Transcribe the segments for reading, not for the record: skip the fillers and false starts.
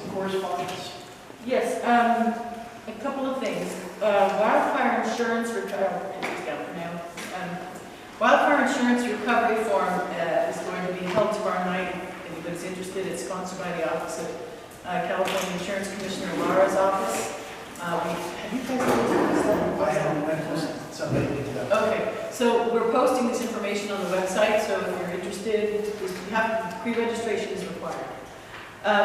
some correspondence. Yes, a couple of things. Wildfire insurance wildfire insurance recovery forum is going to be held tomorrow night. If anybody's interested, it's sponsored by the Office of California Insurance Commissioner Laura's office. Have you guys noticed that? I haven't, somebody picked it up. Okay, so we're posting this information on the website, so if you're interested, you have pre-registration is required.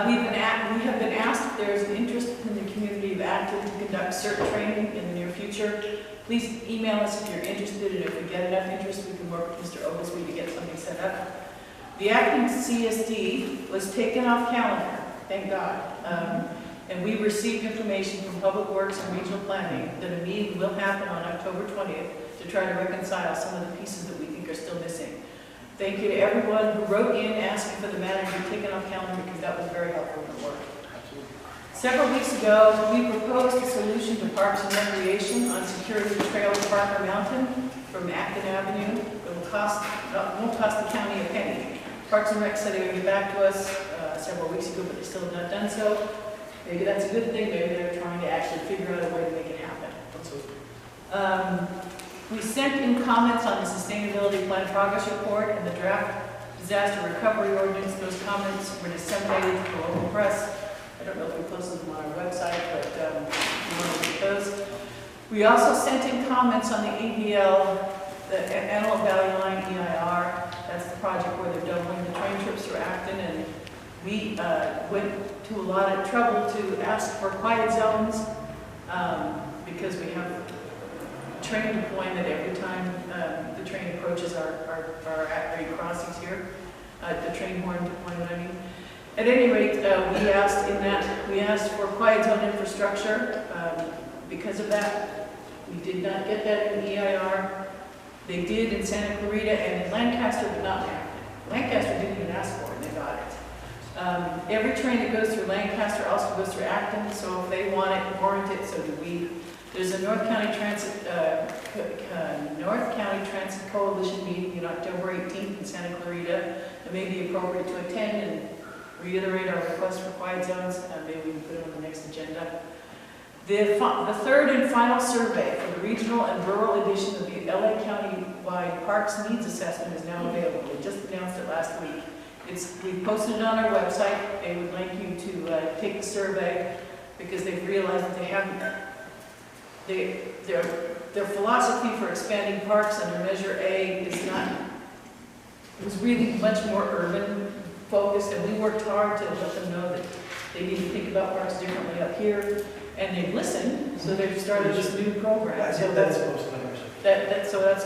We have been asked if there's an interest in the community of Acton to conduct CERT training in the near future. Please email us if you're interested, and if we get enough interest, we can work with Mr. Oglesby to get something set up. The Acton CSD was taken off calendar, thank God. And we received information from Public Works and Regional Planning that a meeting will happen on October 20th to try to reconcile some of the pieces that we think are still missing. Thank you to everyone who wrote in asking for the matter to be taken off calendar, because that was very helpful in the work. Several weeks ago, we proposed a solution to Parks and Recreation on securing the trail to Parker Mountain from Acton Avenue. It won't cost the county a penny. Parks and Rec said they would get back to us several weeks ago, but they still have not done so. Maybe that's a good thing. Maybe they're trying to actually figure out a way to make it happen. We sent in comments on the Sustainability Plan Progress Report and the draft Disaster Recovery Ordinance. Those comments were disseminated to the local press. I don't know if we posted them on our website, but we want to get those. We also sent in comments on the AVL, the Antelope Valley Line EIR. That's the project where they're doubling the train trips through Acton, and we went to a lot of trouble to ask for quiet zones because we have train deployment every time the train approaches our at-grade crossings here. The train horn deployment, I mean. At any rate, we asked for quiet zone infrastructure. Because of that, we did not get that in EIR. They did in Santa Clarita and in Lancaster, but not in Acton. Lancaster didn't even ask for it, and they got it. Every train that goes through Lancaster also goes through Acton, so if they want it, warrant it, so do we. There's a North County Transit Coalition meeting on October 18th in Santa Clarita. It may be appropriate to attend and reiterate our request for quiet zones. Maybe we can put it on the next agenda. The third and final survey for the regional and rural edition of the LA County-wide Parks Needs Assessment is now available. We just announced it last week. We posted it on our website. They would like you to take the survey because they've realized that they haven't. Their philosophy for expanding parks under Measure A is not. It was really much more urban focused, and we worked hard to let them know that they need to think about parks differently up here. And they've listened, so they've started this new program. So that's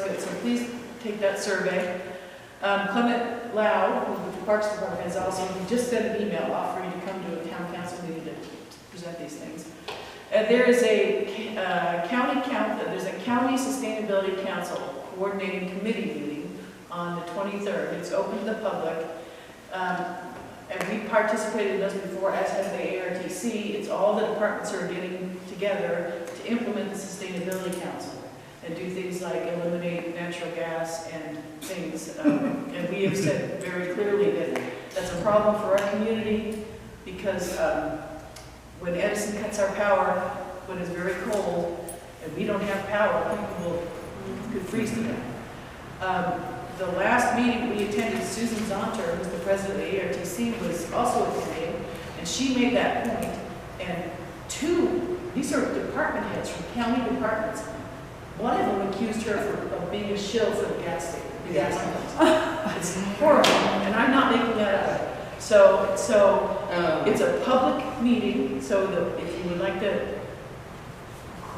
good. So please take that survey. Clement Lau, who the Parks Department has also just sent an email offering to come to a town council meeting to present these things. There is a there's a county sustainability council coordinating committee meeting on the 23rd. It's open to the public. And we participated in those before, as has the ARTC. It's all the departments are getting together to implement the Sustainability Council and do things like eliminate natural gas and things. And we have said very clearly that that's a problem for our community because when Edison cuts our power, when it's very cold, and we don't have power, people could freeze to death. The last meeting we attended, Susan Zonter, who's the president of the ARTC, was also attending, and she made that point. And these are department heads from county departments. One of them accused her of being a shill for the gas station. The gas companies. It's horrible, and I'm not making that up. So it's a public meeting. So if you would like to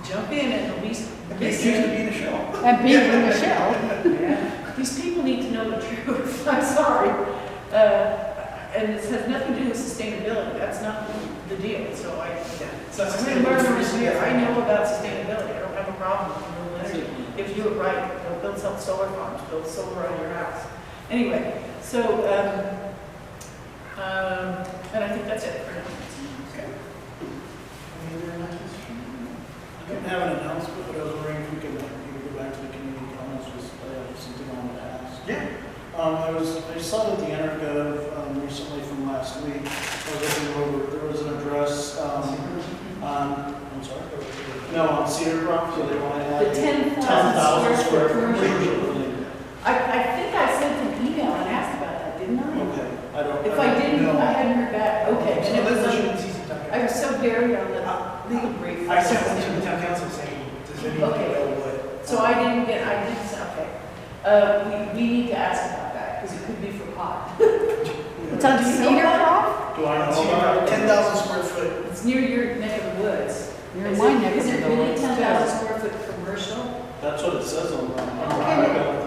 jump in and at least listen. Accused of being a shill. And being a shill. Yeah. These people need to know the truth. I'm sorry. And it has nothing to do with sustainability. That's not the deal. So I'm an environmentalist here. I know about sustainability. I don't have a problem with renewable energy. If you do it right, they'll build some solar farms, build solar on your house. Anyway, so, and I think that's it for now. Okay. Any other announcements? I don't have an announcement, but I was wondering if we could go back to the community comments with something on the past. Yeah. I saw that the Energov recently from last week, I was looking over, there was an address No, on Cedar Brook, so they want to The add 10,000 square foot commercial. building. I think I sent an email and asked about that, didn't I? Okay, I don't. If I didn't, know. I hadn't heard back, okay. So And it was let's like- issue the CC town I was so buried on the legal brief. I sent one to the town council saying, does anyone Okay. know what? So I didn't, okay. We need to ask about that, because it could be for pot. It's on Do you know Cedar about Croft? Do I know about it? 10,000 square foot. It's near your neck of the woods. You're Is my it- neck of Is it the really woods, 10,000 too. square foot commercial? That's what it says on the.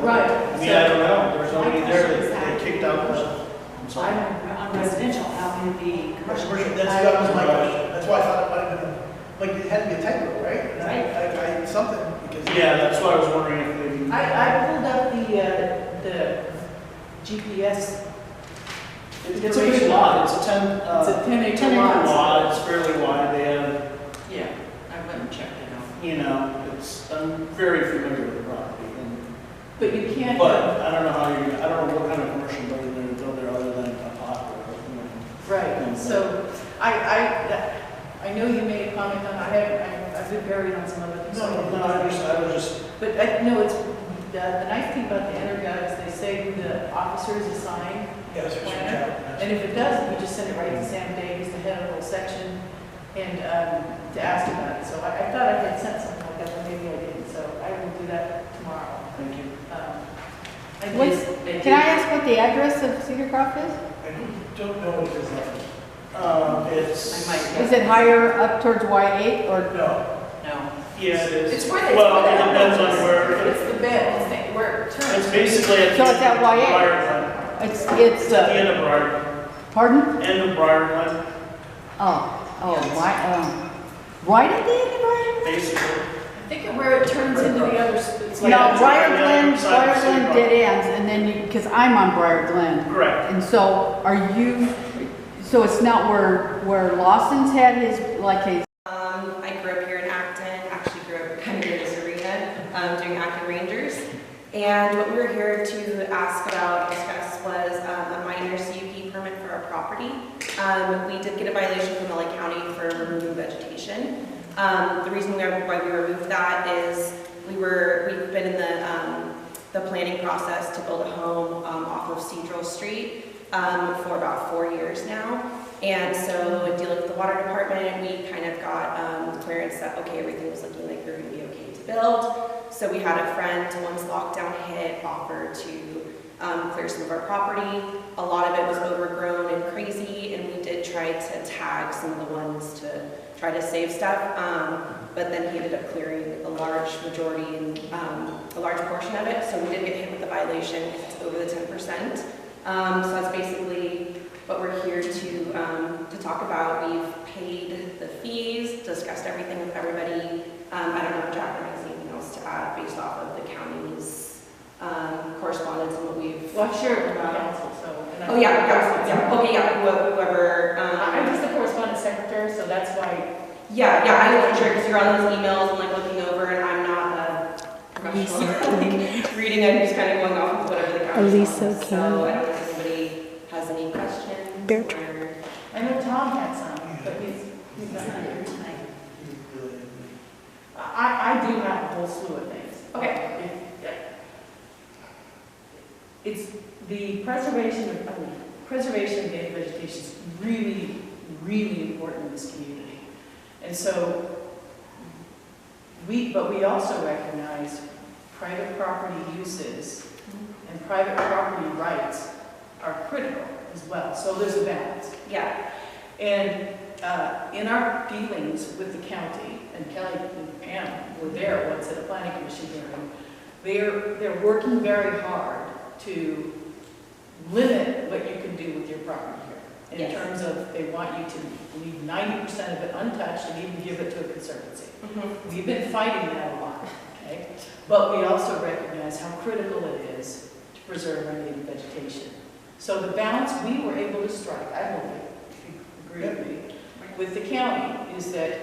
Right. I mean, I don't know, there's nobody there, they kicked out the. I'm sorry. On residential, how can it be Commercial, commercial? that was my question. That's why I thought it might have been, like, it had to be a typo, right? And I something, because. Yeah, that's why I was wondering if maybe. I pulled up the GPS. It's a big lot, it's a 10, It's a 10 acre 10 lot. lot, it's fairly wide, they have, Yeah, I went and checked it out. you know, I'm very familiar with the property. But you can't. But I don't know how you, I don't know what kind of commercial building they're build there other than a pot or, you know. Right, so I know you made a comment on, I've been buried on some other things. No, I was just, But no, it's, the nice thing about the EnerGov is they say who the officer is assigned, Yes, we should have. and if it doesn't, we just send it right to Sam Davies, the head of the whole section, and to ask about it. So I thought I had sent something like that, but maybe I didn't, so I will do that tomorrow. thank you. Can I ask what the address of Cedar Croft is? I don't know what it is left. It's. I might. Is it higher up towards Y8 or? No. No. Yeah, it is. It's where they. Well, it depends on where. It's the bed, where it turns. It's basically at. So it's at YA? Briarland. It's, It's at the end of Briarland, pardon? end of Briarland, Right at the end of Briarland? basically. I think of where it turns into the other, it's No, like. Briar Glen dead ends, and then because I'm on Briar Glen. Correct. And so so it's not where Lawson's had his, like his, I grew up here in Acton, actually grew up kind of near this arena, doing Acton Rangers. And what we were here to ask about, discuss, was a minor CUP permit for our property. We did get a violation from LA County for removing vegetation. The reason why we removed that is we've been in the planning process to build a home off of Cedral Street for about 4 years now. And so in dealing with the water department, we kind of got clearance that, okay, everything was looking like we were going to be okay to build. So we had a friend, once lockdown hit, offer to clear some of our property. A lot of it was overgrown and crazy, and we did try to tag some of the ones to try to save stuff. But then he ended up clearing a large majority and a large portion of it. So we did get hit with a violation because it's over the 10%. So that's basically what we're here to talk about. We've paid the fees, discussed everything with everybody. I don't know if Jack has anything else to add based off of the county's correspondence and what we've. Well, sure, with council, so. and I- Oh, yeah, okay, yeah, whoever. I'm just the correspondence secretary, so that's why. Yeah, I wasn't sure because you're on those emails and like looking over, and I'm not a professional like, reading. I'm just kind of going off of whatever the county's Elisa telling us. So can- I don't know if anybody has any questions. Bear or- I know Tom had some, but he's not here tonight. I do have a whole slew of things. Okay. It's the preservation of native vegetation is really, really important in this community. And so we also recognize private property uses and private property rights are critical as well. So there's a balance. Yeah. And in our dealings with the county, and Kelly and Pam were there once at a planning commission hearing, they're working very hard to limit what you can do with your property here. In Yes. terms of, they want you to leave 90% of it untouched and even give it to a conservancy. Mm-hmm. We've been fighting that a lot, okay? But we also recognize how critical it is to preserve our native vegetation. So the balance we were able to strike, I hope you agree with me, with the county is that,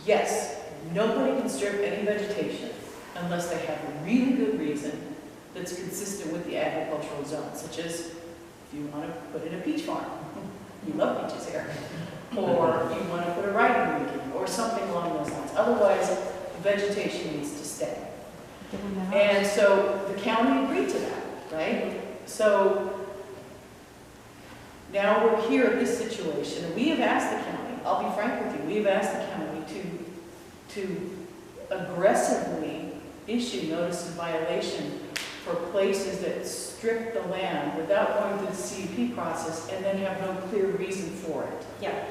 yes, nobody can strip any vegetation unless they have a really good reason that's consistent with the agricultural zone, such as if you want to put in a peach farm, you love peaches here, or you want to put a riding rink in, or something along those lines. Otherwise, otherwise the vegetation needs to stay. And so the county agreed to that, right? So now we're here at this situation, and we have asked the county, I'll be frank with you, we have asked the county to aggressively issue notice of violation for places that strip the land without going through the CUP process and then have no clear reason for it. Yeah,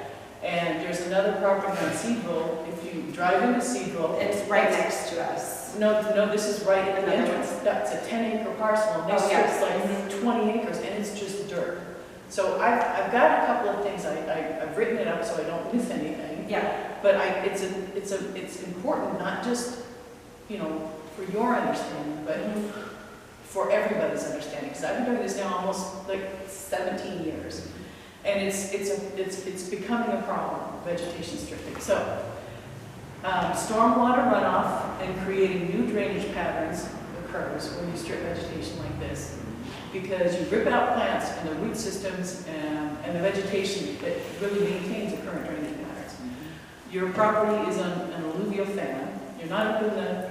And there's another property on Seedville, if you drive into Seedville. it's right next to us. No, this is right at the Another entrance. That's a 10-acre parcel, and they Oh, strip yes. like 20 acres, and it's just dirt. So I've got a couple of things, I've written it up so I don't miss anything. Yeah, But it's important, not just, you know, for your understanding, but for everybody's understanding. Because I've been doing this now almost like 17 years. And it's becoming a problem, vegetation stripping. So, stormwater runoff and creating new drainage patterns occurs when you strip vegetation like this. Because you rip out plants and the root systems and the vegetation that really maintains the current drainage patterns. Your property is on an alluvial fan. You're not up in the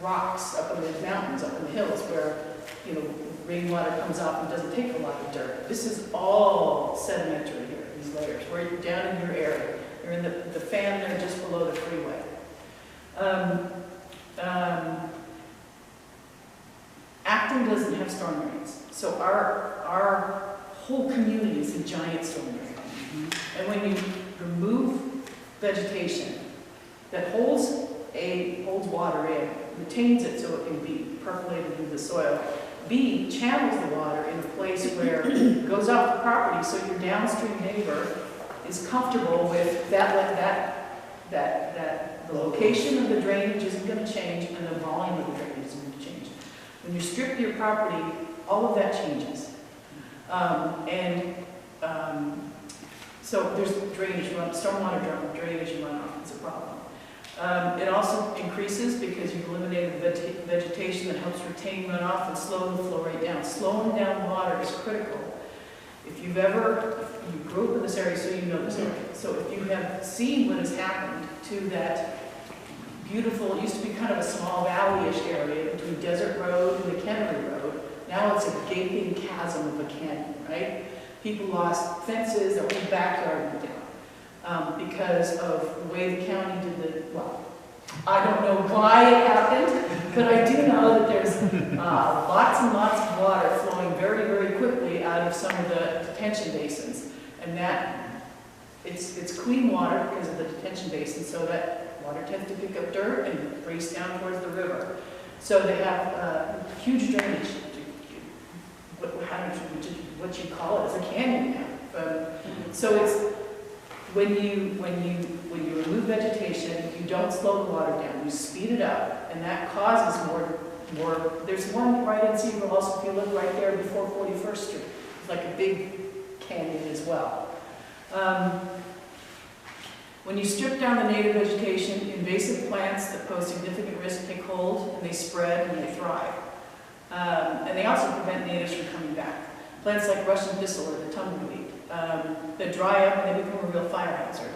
rocks, up in the mountains, up in the hills where, you know, rainwater comes off and doesn't take a lot of dirt. This is all sedimentary here, these layers. Where you're down in your area. You're in the fan there just below the freeway. Acton doesn't have storm drains. So our whole community is a giant storm drain. And when you remove vegetation that holds water in, retains it so it can be percolated into the soil, B, channels the water in a place where it goes off the property so your downstream neighbor is comfortable with that the location of the drainage isn't going to change and the volume of the drainage isn't going to change. When you strip your property, all of that changes. So there's drainage run, stormwater drainage runoff is a problem. It also increases because you've eliminated the vegetation that helps retain runoff and slow the flow rate down. Slowing down water is critical. If you grew up in this area, so you know this area. So if you have seen what has happened to that beautiful, it used to be kind of a small valley-ish area between Desert Road and the Kennedy Road. Now it's a gaping chasm of a canyon, right? People lost fences, their whole backyard went down because of the way the county did well, I don't know why it happened, but I do know that there's lots and lots of water flowing very, very quickly out of some of the detention basins. And that, it's clean water because of the detention basin, so that water tends to pick up dirt and race down towards the river. So they have huge drainage. What you call it is a canyon now. So it's when you remove vegetation, you don't slow the water down. You speed it up, and that causes more. There's one right in Seagull also. If you look right there before 41st Street, it's like a big canyon as well. When you strip down the native vegetation, invasive plants that pose significant risk take hold, and they spread and they thrive. And they also prevent natives from coming back. Plants like Russian thistle or the tumbleweed that dry up and they become a real fire hazard.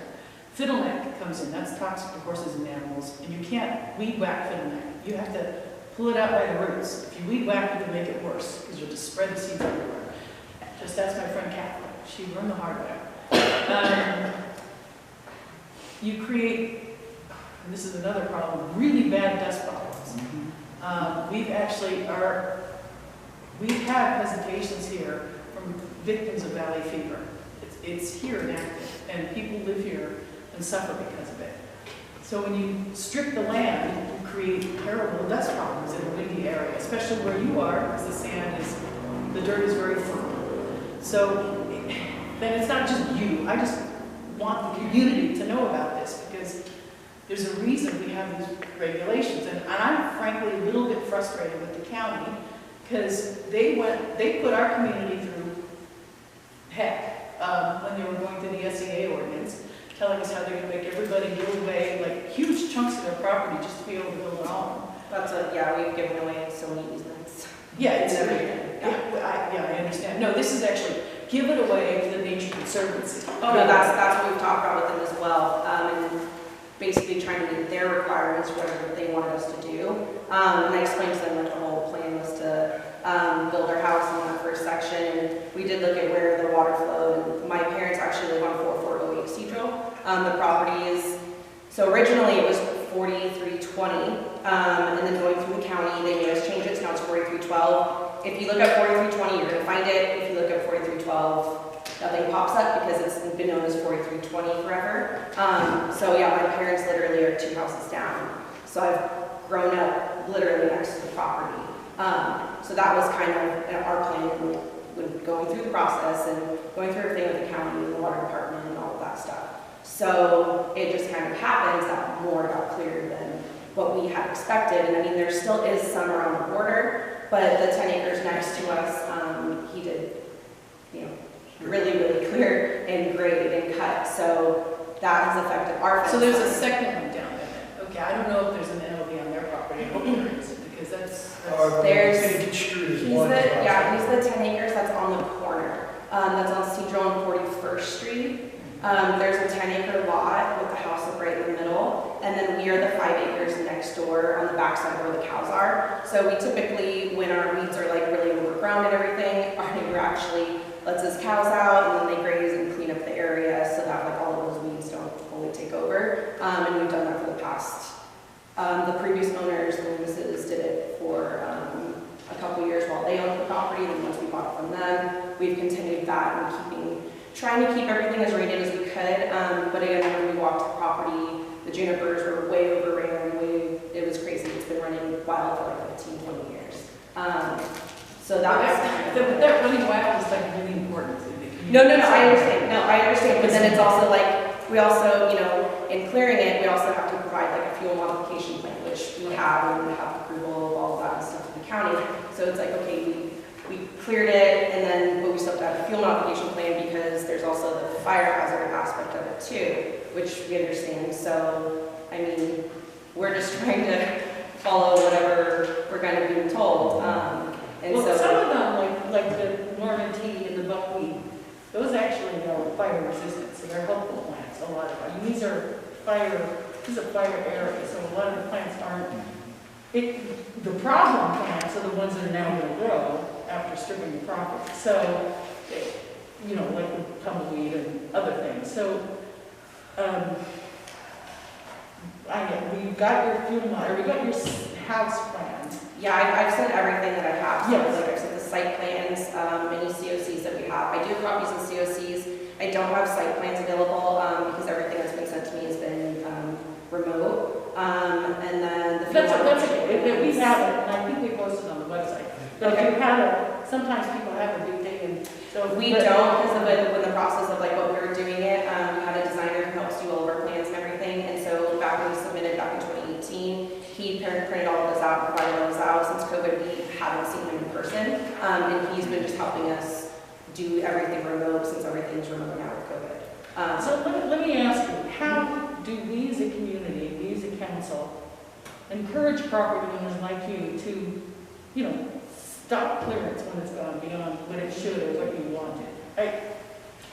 Fiddleneck comes in, that's toxic to horses and animals, and you can't weed whack fiddleneck. You have to pull it out by the roots. If you weed whack, you can make it worse because you'll just spread the seeds everywhere. Just ask my friend Kathleen. She learned the hard way. You create, and this is another problem, really bad dust problems. We've had presentations here from victims of valley fever. It's here in Acton, and people live here and suffer because of it. So when you strip the land, you create terrible dust problems in a windy area, especially where you are, because the dirt is very firm. So then it's not just you. I just want the community to know about this because there's a reason we have these regulations. And I'm frankly a little bit frustrated with the county because they put our community through heck when they were going through the SEA ordinance, telling us how they're going to make everybody give away like huge chunks of their property just to be able to build a home. We've given away so many easements. Yeah, it's I understand. No, this is actually give it away to the Nature Conservancy. Oh no, that's what we've talked about with them as well, and basically trying to meet their requirements for whatever they wanted us to do. And I explained to them like the whole plan was to build our house in that first section. And we did look at where the water flowed. And my parents actually live on 4408 Cedral. The property is, so originally it was 4320, and then going through the county, they made us change it, so now it's 4312. If you look at 4320, you're gonna find it. If you look at 4312, nothing pops up because it's been known as 4320 forever. So yeah, my parents literally are 2 houses down. So I've grown up literally next to the property. So that was kind of our plan when going through the process and going through everything with the county and the water department and all of that stuff. So it just kind of happens that more got clearer than what we had expected. And I mean, there still is some around the border, but the 10 acres next to us, he did, you know, really clear and grade and cut. So that has affected our fence. So there's a second one down there. Okay, I don't know if there's an NOV on their property. I hope there is, because that's There's, construed as he's one. the 10 acres that's on the corner. That's on Cedral and 41st Street. There's a 10-acre lot with the house up right in the middle, and then we are the 5 acres next door on the backside where the cows are. So we typically, when our weeds are like really overgrown and everything, our neighbor actually lets his cows out, and then they graze and clean up the area so that like all of those weeds don't fully take over. And we've done that for the past. The previous owners, the Lewises, did it for a couple years while they owned the property, and then once we bought it from them, we've continued that and trying to keep everything as rated as we could. But again, when we walked the property, the junipers were way overran, it was crazy. It's been running wild for like 15, 20 years. So that was that running wild is like really important to the community. No, I understand. No, I understand. But then it's also like, we also, you know, in clearing it, we also have to provide like a fuel modification plan, which we have, and we have approval of all of that and stuff from the county. So it's like, okay, we cleared it, and then but we still have to have a fuel modification plan because there's also the fire hazard aspect of it too, which we understand. So, I mean, we're just trying to follow whatever we're kind of being told. And well, so some of them, like the Norman tea and the buckwheat, those actually are fire resistant, so they're helpful plants. A lot of them. I mean, these are fire areas, so a lot of the plants aren't. The problem plants are the ones that are now going to grow after stripping the property. So, you know, like the tumbleweed and other things. So, we got your fuel line, or we got your house plans. yeah, I've sent everything that I have. So Yes. like I've sent the site plans, any COCs that we have. I do have copies of COCs. I don't have site plans available because everything that's been sent to me has been remote. And then the fuel That's modification okay. If we plans. have it, and I think we posted on the website. But if you have it, sometimes people have a big day, and so. We don't, because of it, when the process of like what we were doing it, we had a designer who helps do all of our plans and everything, and so back when we submitted back in 2018, he printed all of those out, provided all those out. Since COVID, we haven't seen him in person, and he's been just helping us do everything remote since everything's remote now with COVID. So let me ask you, how do we as a community, we as a council, encourage property owners like you to, you know, stop clearance when it's gone beyond what it should or what you wanted?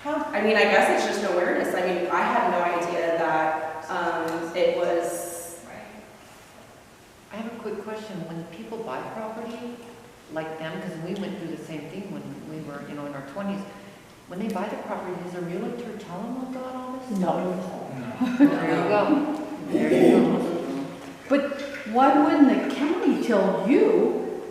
I mean, I guess it's just awareness. I mean, I had no idea that it was. I have a quick question. When people buy property, like them, because we went through the same thing when we were, you know, in our 20s, when they buy the property, does a realtor tell them about all this? No. There you go. There you go. But why wouldn't the county tell you,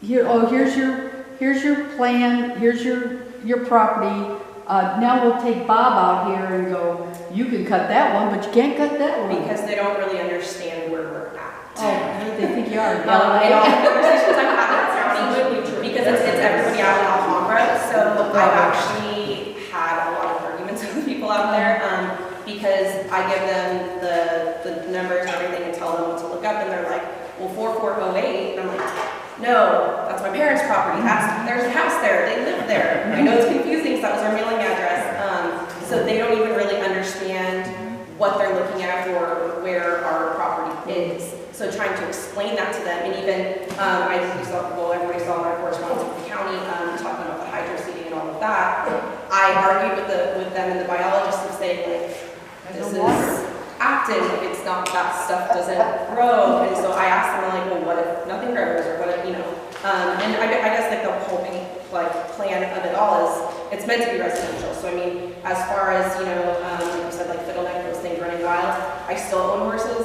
here's your plan, here's your property, now we'll take Bob out here and go, you can cut that one, but you can't cut that one. Because they don't really understand where we're at. Oh, they think you are. In all the conversations I've had with the county, because it's everybody out in Alhambra, so I've actually had a lot of arguments with people out there, because I give them the numbers and everything and tell them what to look up, and they're like, well, 4408, and I'm like, no, that's my parents' property, there's a house there, they live there. I know it's confusing, because that was our mailing address, so they don't even really understand what they're looking at or where our property is. So trying to explain that to them, and even, I think you saw, well, everybody saw my correspondence with the county, talking about the hydro seeding and all of that. I argued with them and the biologists of saying, like, this is active, it's not that stuff doesn't grow. And so I asked them, like, well, what if nothing grows, or what if, you know? And I guess like the whole plan of it all is, it's meant to be residential. So I mean, as far as, you know, like you said, like fiddleneck, those things running wild, I still own horses.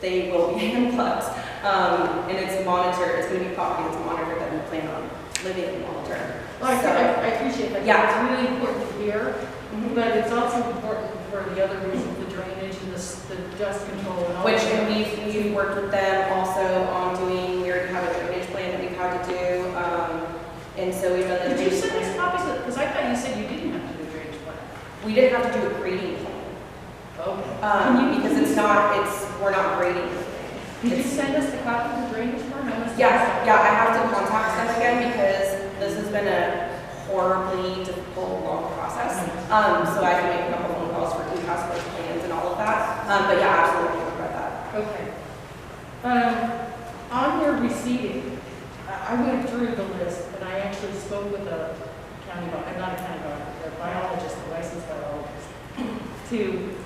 They will be hand plucked. And it's monitored, it's gonna be property that's monitored that we plan on living in long term. Well, I appreciate that. Yeah. It's really important here, but it's also important for the other reasons, the drainage and the dust control and all. Which that. we've worked with them also on doing, we already have a drainage plan that we've had to do. And so we've done the. Did you send us copies of, because I thought you said you didn't have to do a drainage plan. We didn't have to do a grading plan. Okay. Because we're not grading. Did you send us the copy of the drainage plan? Yeah, I have to contact them again because this has been a horribly difficult, long process. So I can make a couple phone calls for who has those plans and all of that. But yeah, absolutely, I read that. Okay. On your receiving, I went through the list and I actually spoke with a not a county biologist, a licensed biologist, to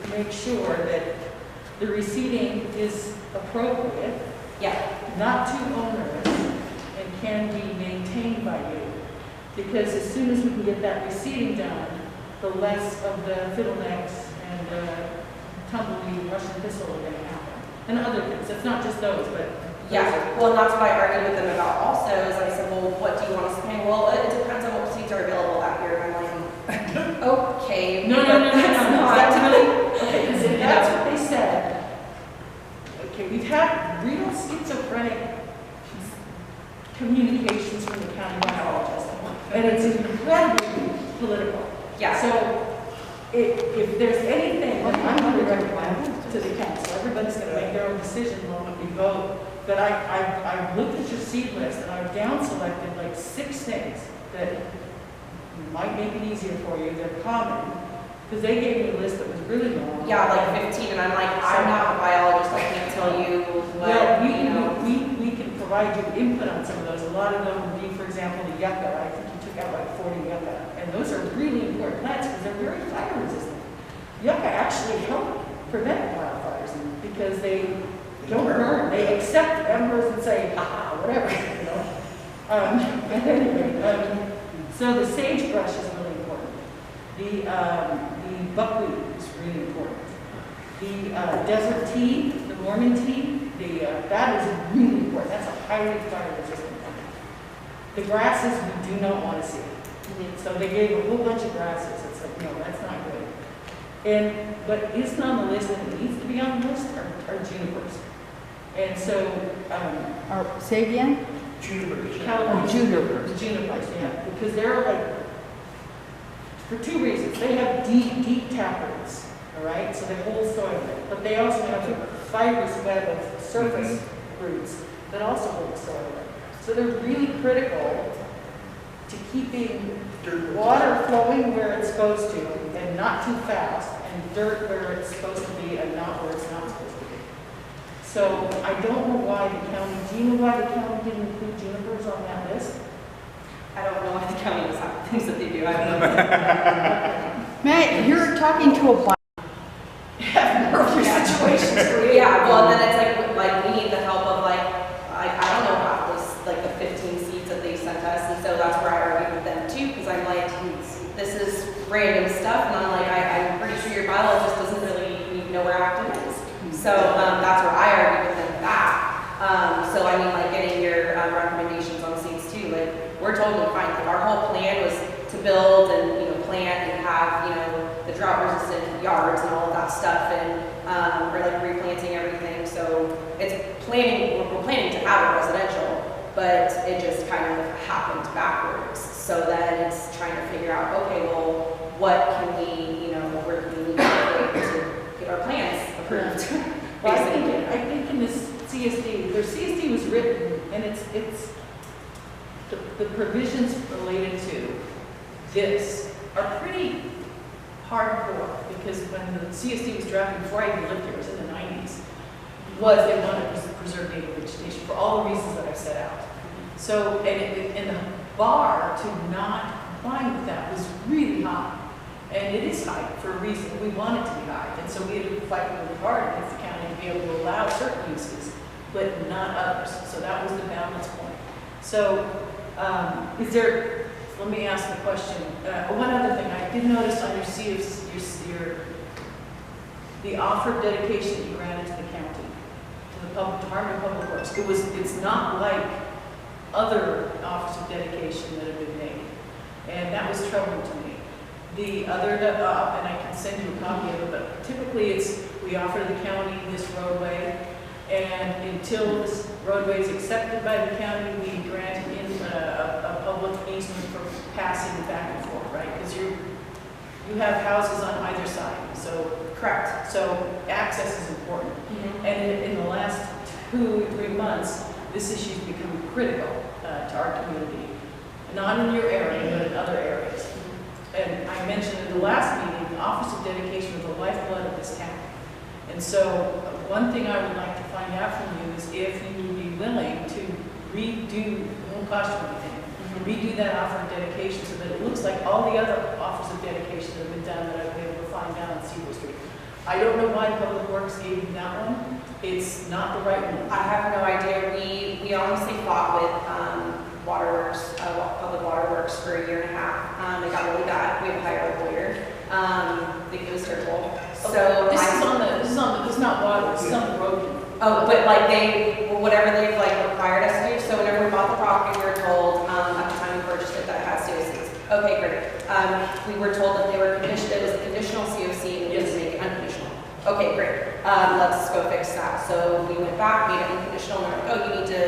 make sure that the receiving is appropriate, Yeah, not too onerous, and can be maintained by you. Because as soon as we can get that receiving done, the less of the fiddlenecks and tumbleweed, Russian thistle are gonna happen. And other things, it's not just those, but. yeah. Well, and that's what I argued with them about also, is I said, well, what do you want us to pay? Well, it depends on what seeds are available out here. And I'm like, okay. No, but that's not. That's really, okay, because if that's what they said, okay, we've had real schizophrenic communications from the county biologist, and it's incredibly political. Yeah. So if there's anything, I'm going to recommend to the council, everybody's going to make their own decision the moment we vote, but I looked at your seed list and I've down selected like 6 things that might make it easier for you. They're common, because they gave me a list that was really long. Yeah, like 15, and I'm like, I'm not a biologist, I can't tell you what, Well, you know. we can provide you input on some of those. A lot of them would be, for example, the yucca. I think you took out like 40 yucca. And those are really important plants because they're very fire resistant. Yucca actually help prevent wildfires because they don't burn. They accept embers and say, ha, whatever, you know. But anyway, so the sagebrush is really important. The buckwheat is really important. The desert tea, the Mormon tea, that is really important. That's a highly fire resistant plant. The grasses we do not want to see. So they gave a whole bunch of grasses. It's like, no, that's not good. But isn't on the list, and it needs to be on the list, are junipers. And so, Say again? Junipers. California Junipers. junipers, yeah, because they're like, for 2 reasons. They have deep taproots, all right, so they hold soil, but they also have a fibrous web of surface roots that also hold soil. So they're really critical to keeping water flowing where it's supposed to and not too fast, and dirt where it's supposed to be and not where it's not supposed to be. So I don't know why the county, do you know why the county didn't include junipers on that list? I don't know what the county does have things that they do. I don't know. Matt, you're talking to a Situations for you. Yeah, well, and then it's like we need the help of like, I don't know about this, like the 15 seats that they sent us, and so that's where I argued with them too, because I'm like, this is random stuff, and I'm like, I'm pretty sure your biologist doesn't really even know where active is. So that's where I argued with them back. So I mean, like getting your recommendations on seats too, like we're totally fine. Like our whole plan was to build and, you know, plant and have, you know, the drought resistant yards and all of that stuff, and we're like replanting everything. So it's planning, we're planning to have it residential, but it just kind of happened backwards. So then it's trying to figure out, okay, well, what can we, you know, where can we to get our plans approved? Well, I think in this CSD, their CSD was written, and it's the provisions related to this are pretty hardcore, because when the CSD was drafted, before I even lived here, it was in the 90s, was they wanted to preserve native vegetation for all the reasons that I've set out. So, and the bar to not complying with that was really high. And it is high for a reason. We want it to be high. And so we had to fight really hard against the county to be able to allow certain uses, but not others. So that was the balance point. So let me ask the question. One other thing, I did notice on your the offer of dedication that you granted to the county, to the Department of Public Works. It's not like other offers of dedication that have been made. And that was troubling to me. The other, and I can send you a copy of it, but typically we offer to the county this roadway, and until this roadway is accepted by the county, we grant in a public easement for passing back and forth, right? Because you have houses on either side, so. Correct. So access is important. Mm-hmm. And in the last 2-3 months, this issue's become critical to our community. Not in your area, but in other areas. And I mentioned in the last meeting, the Office of Dedication is the lifeblood of this town. And so one thing I would like to find out from you is if you would be willing to redo, it won't cost you anything, redo that offer of dedication so that it looks like all the other offers of dedication that have been done that I've been able to find down on Cedar Street. I don't know why Public Works gave you that one. It's not the right one. I have no idea. We honestly fought with Waterworks, Public Waterworks for a year and a half. It got really bad. We had to hire a lawyer. It was terrible. So this is not water. This is on the road. Oh, but like whatever they've like required us to do. So whenever we bought the property, we were told at the time we purchased it that it has COCs. Okay, great. We were told that it was a conditional COC and we just make it unconditional. Okay, great. Let's go fix that. So we went back, made it unconditional, and we're like, oh, you need to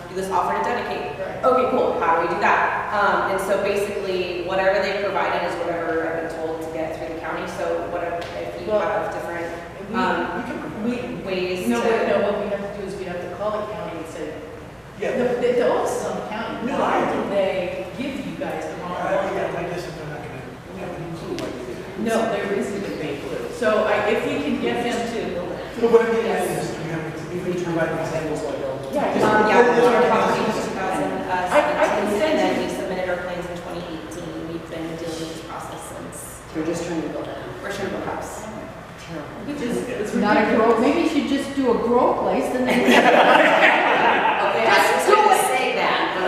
do this offer to dedicate. Right. Okay, cool. How do we do that? And so basically, whatever they provided is whatever I've been told to get through the county. So whatever, if you have different ways No, to... what we have to do is we have to call the county and say, Yeah. the onus is on the county. No, Why did they give you guys the wrong one? Yeah, I guess if they're not gonna have any clue like they do. No, there isn't a big clue. So if we can get them to, No, what I mean is, do you have, if we provide examples like that. yeah, Yeah, we Just- started talking in 2017, I can send and then you- we submitted our plans in 2018. We've been dealing with this process since. We're just trying to build it. We're trying to build a house. which is, it's Not a ridiculous. grow, maybe you should just do a grow place and then. Okay, I was going to say that, but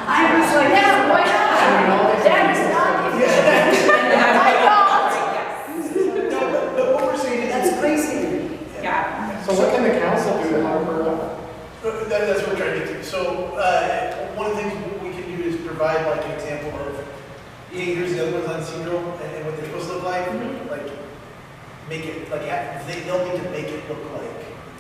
I was like, yeah, why not? That is not. No, but what we're saying is. that's crazy to me. Yeah. So what can the council do to help her? That's what we're trying to get to. So, one of the things we can do is provide like an example of, hey, here's the other ones on Cedar and what they're supposed to look like. Like, make it, like, they'll need to make it look like.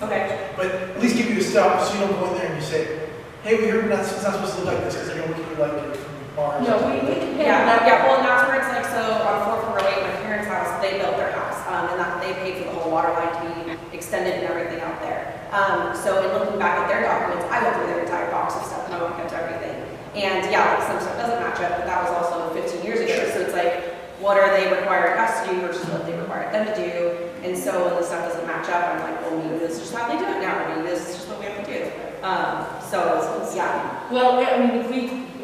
Okay. But at least give you a stop, so you don't go in there and you say, hey, we heard it's not supposed to look like this, because they're going to look at you like you're from Mars. No, we can handle Yeah, that. yeah, well, and that's where it's like, so on 4408, my parents' house, they built their house, and that they paid for the whole water line to be extended and everything out there. So in looking back at their documents, I went through their entire box of stuff and I kept everything. And yeah, like some stuff doesn't match up, but that was also 15 years ago. So it's like, what are they requiring us to do versus what they required them to do? And so when the stuff doesn't match up, I'm like, well, maybe this is just how they do it now, or maybe this is just what we have to do. Yeah. Well, I mean,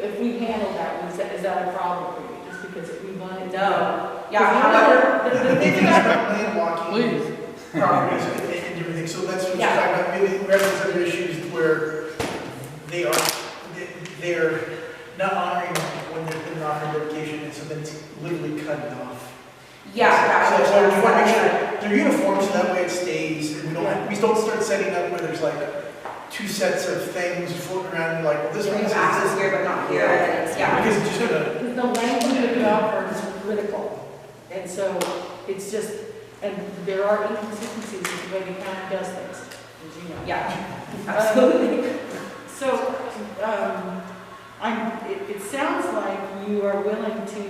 if we handle that, is that a problem for you? Just because if we wanted to. No. Yeah, Yeah, however, the They thing can about. start land walking properties and everything, so that's what you're Yeah. talking about, maybe we have these other issues where they're not honoring when they're been offering dedication, and so then it's literally cutting off. Yeah, So that's why we want to make yeah. sure they're uniform, so that way it stays, and we don't start setting up where there's like 2 sets of things floating around, and like, well, this We one have says access this. here, but not here, and it's, yeah. Because it's just gonna, Because the language of the offer is critical. And so it's just, and there are inconsistencies in the way the county does things, as you know. Yeah, absolutely. So, it sounds like you are willing to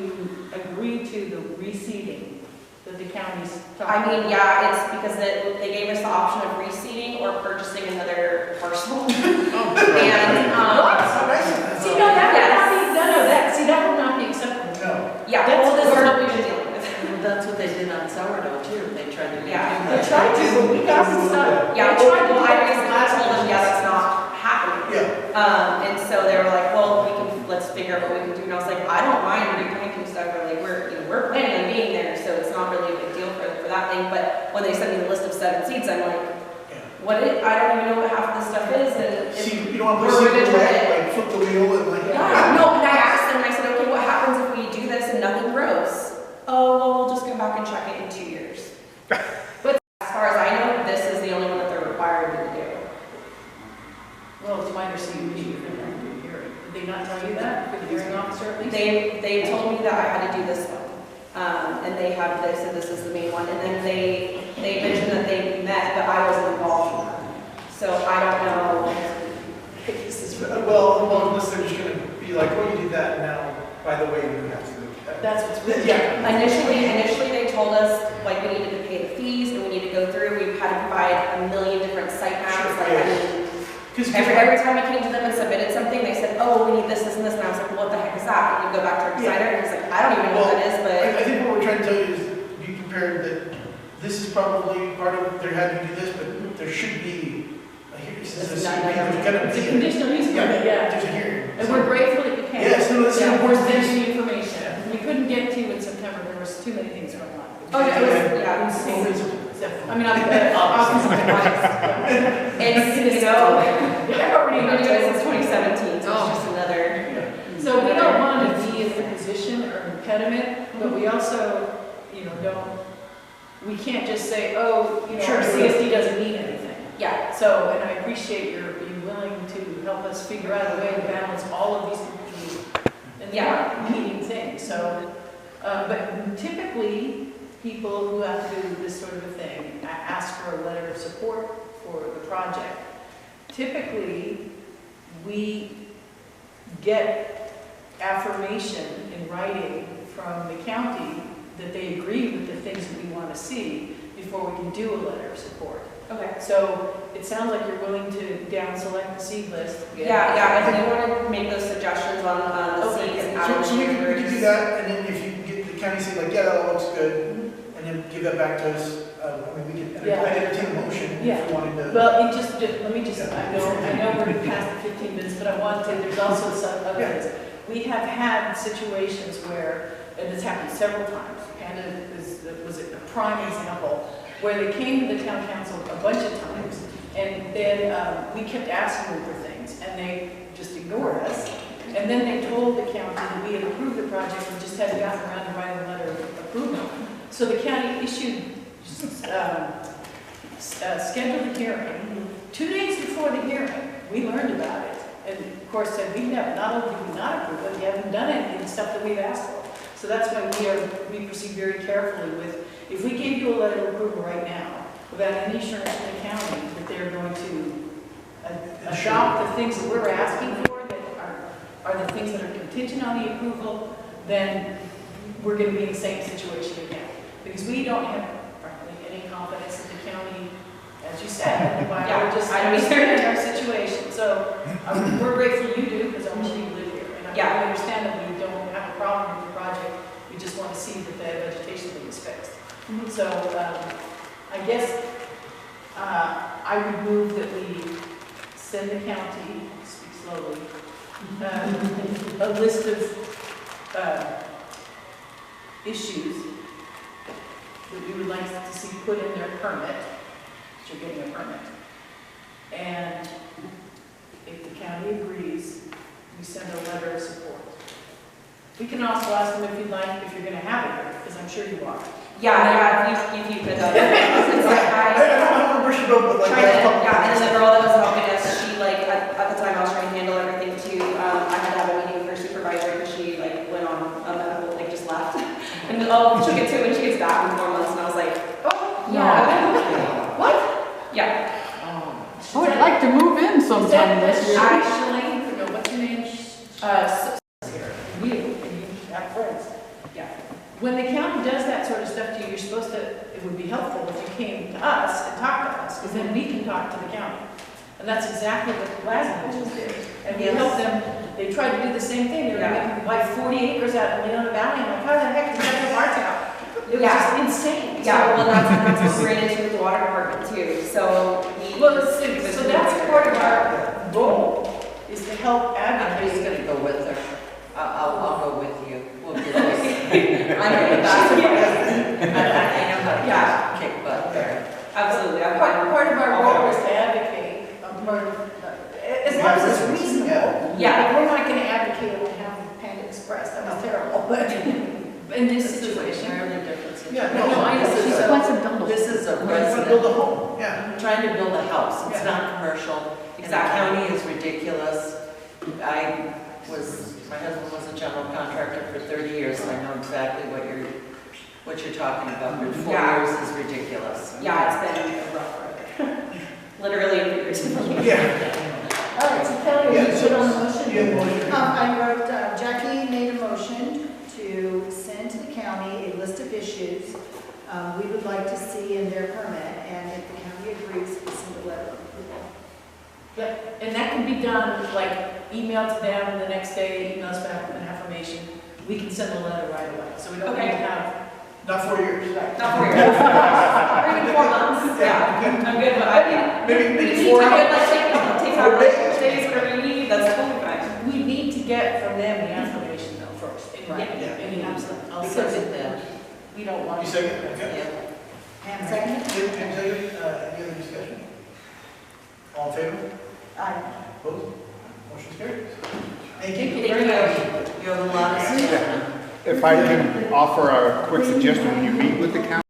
agree to the reseeding that the county's talking I mean, about. yeah, it's because they gave us the option of reseeding or purchasing another parcel. And, how nice is that? See, no, that would not be, that would not be acceptable. No. yeah, That's well, this is what what we've been dealing with. Well, that's what they did on sourdough too. They tried to make Yeah. They tried to, but we got some stuff. Yeah, They tried to well, get I some basically last told them, yeah, ones. that's not happening. Yeah. And so they were like, well, let's figure out what we can do. And I was like, I don't mind replanting stuff, or like, we're planning on being there, so it's not really a big deal for for that thing, but when they send me the list of 7 seats, I'm like, Yeah. I don't even know what half of this stuff is, and See, if, you don't want to We're put gonna try secret, it. like, flip the wheel and like. yeah, no, and I asked them, I said, okay, what happens if we do this and nothing grows? Oh, well, we'll just come back and check it in 2 years. But as far as I know, this is the only one that they're required to do. Well, it's minor CUP, you're going to have to do a hearing. Did they not tell you that, for the hearing officer at least? They told me that I had to do this one, and they said this is the main one, and then they mentioned that they met, but I wasn't involved in that. So I don't know. This is really, Well, unless they're just gonna be like, oh, you did that, now, by the way, you have to. that's what's really. Yeah. Initially they told us, like, we needed to pay the fees, and we need to go through, we had to provide a million different site maps, like, I mean, every time I came to them and submitted something, they said, oh, we need this, this, and this, and I was like, well, what the heck is that? And you go back to our designer, and he's like, I don't even know what that is, but. I think what we're trying to tell you is, you compared that this is probably part of, they're having to do this, but there should be a hearing. This is a CUP, there's gotta It's a be. conditional use permit, yeah. There's a hearing. And we're grateful that you came. Yes, no, that's Yeah, we're important. sending you information. We couldn't get to you in September, there was too many things going on. Oh, yeah, it was, It yeah. was I mean, obviously, It's, you know, I've already we've been doing it since 2017, so it's just another. So we don't want to be in a position or impediment, but we also, we can't just say, oh, Sure. CSD doesn't need anything. Yeah, So, and I appreciate your being willing to help us figure out a way to balance all of these competing, and they are competing things, so. But typically, people who have to do this sort of a thing ask for a letter of support for the project. Typically, we get affirmation in writing from the county that they agree with the things that we want to see before we can do a letter of support. okay. So it sounds like you're willing to down select the seed list. Yeah, if they want to make those suggestions on the Okay, seats and So we can do that, and then if you can get the county say like, yeah, that looks good, and then give that back to us, I mean, we can, Yeah. I'd entertain a motion Yeah. if you wanted to. Well, let me just, I know we're past the 15 minutes, but I want to, there's also some other things. We have had situations where, and it's happened several times, and it was a prime example, where they came to the town council a bunch of times, and then we kept asking them for things, and they just ignored us. And then they told the county that we had approved the project, we just hadn't gotten around to writing a letter of approval. So the county issued, scheduled the hearing. 2 days before the hearing, we learned about it. And of course said, not only did we not approve it, we haven't done any of the stuff that we've asked for. So that's why we proceed very carefully with, if we gave you a letter of approval right now, without any assurance from the county that they're going to adopt the things that we're asking for, that are the things that are contingent on the approval, then we're going to be in the same situation again. Because we don't have, frankly, any confidence in the county, as you said, why we're just understanding our situation. So we're grateful you do, because I wish you live here. And I understand that we don't have a problem with the project, we just want to see that the vegetation thing is fixed. So I guess I would move that we send the county, speak slowly, a list of issues that we would like to see put in their permit, that you're getting a permit. And if the county agrees, we send a letter of support. We can also ask them if you'd like, if you're going to have it here, because I'm sure you are. Yeah, if you could, it's like, I don't want to brush it over, but like. and then the girl that was helping us, she like, at the time I was trying to handle everything too, I had to have a meeting with her supervisor because she like went on a medical, like just left. And she'll get to it when she gets back in 4 months, and I was like, oh, yeah. What? Yeah. Oh, I'd like to move in sometime this year. Actually, what's your name? Here. You have friends. Yeah. When the county does that sort of stuff to you, you're supposed to, it would be helpful if you came to us and talked to us, because then we can talk to the county. And that's exactly what Glasgow just did. And we helped them, they tried to do the same thing. They were making buy 40 acres out in Leona Valley. I'm like, how the heck did that help our town? It was just insane. Yeah, well, that's what we ran into with the water department too, so so that's part of our goal, is to help I'm advocate. just gonna go with her. I'll go with you. We'll do this. I know, that's, I know, yeah. Absolutely. Part of our role is to advocate, part of, as long as it's reasonable. Yeah. We're not gonna advocate on having Panda Express, that was terrible, but. In this situation. entirely different situation. Yeah, No, I know, She so- wants to build a. This is a We want to build resident a home, yeah. trying to build a house. It's Yeah. not commercial. And the Exactly. county is ridiculous. My husband was a general contractor for 30 years, so I know exactly what you're talking about. But 4 Yeah. years is ridiculous. Yeah, it's been a rough road. Literally 4 years. Yeah. All right, so Kelly, Yeah, you so- put on the motion? Yeah, the motion. I wrote, Jackie made a motion to send to the county a list of issues we would like to see in their permit, and if the county agrees, we send a letter of approval. Yep, and that can be done, like, email to them, and the next day, email us back with an affirmation. We can send a letter right away, so we don't need to have. Not 4 years. Not 4 years. Or even 4 months. Yeah, I'm good, but I mean, Maybe I'm 4 good, months. take out days, whatever you need, that's totally fine. We need to get from them the affirmation though first, in writing. Yeah. I mean, Absolutely. I'll Because second that. we don't want. You second, okay. Yeah. And second? Tim, second, any other discussion? All in favor? Aye. Opposed? Motion carries. Thank Thank you. you very much. You have a lot of stuff. If I can offer a quick suggestion, when you meet with the county,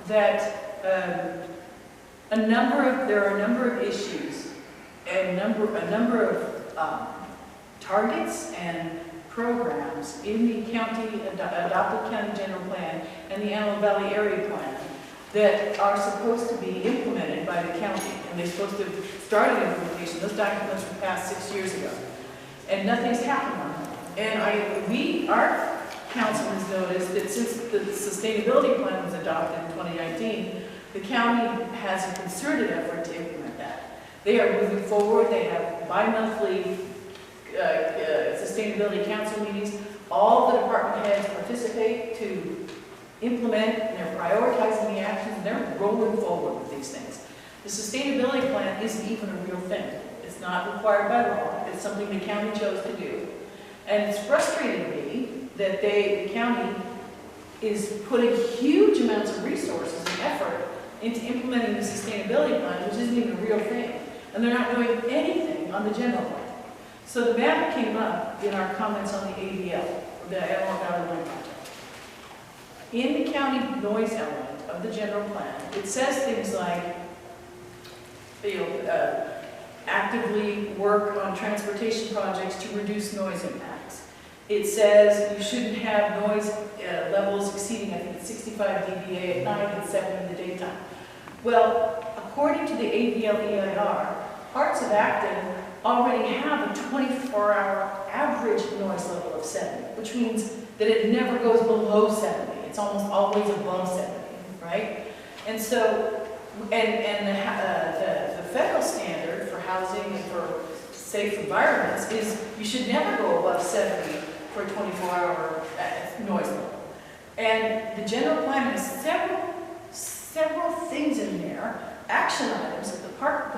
That there are a number of issues and a number of targets and programs in the county, adopted county general plan and the Antelope Valley area plan that are supposed to be implemented by the county, and they're supposed to have started implementation. Those documents were passed 6 years ago, and nothing's happened on them. And our council has noticed that since the sustainability plan was adopted in 2019, the county has a concerted effort to implement that. They are moving forward. They have bi-monthly sustainability council meetings. All the department heads participate to implement, and they're prioritizing the actions, and they're rolling forward with these things. The sustainability plan isn't even a real thing. It's not required by law. It's something the county chose to do. And it's frustrating me that the county is putting huge amounts of resources and effort into implementing the sustainability plan, which isn't even a real thing. And they're not doing anything on the general plan. So the matter came up in our comments on the AVL, the Antelope Valley Wind Project. In the county noise element of the general plan, it says things like, actively work on transportation projects to reduce noise impacts. It says you shouldn't have noise levels exceeding, I think it's 65 dBA at night and 7 in the daytime. Well, according to the AVL EIR, parts of Acton already have a 24-hour average noise level of 70, which means that it never goes below 70. It's almost always above 70, right? And so, the federal standard for housing and for safe environments is you should never go above 70 for a 24-hour noise level. And the general plan has several things in there, action items that the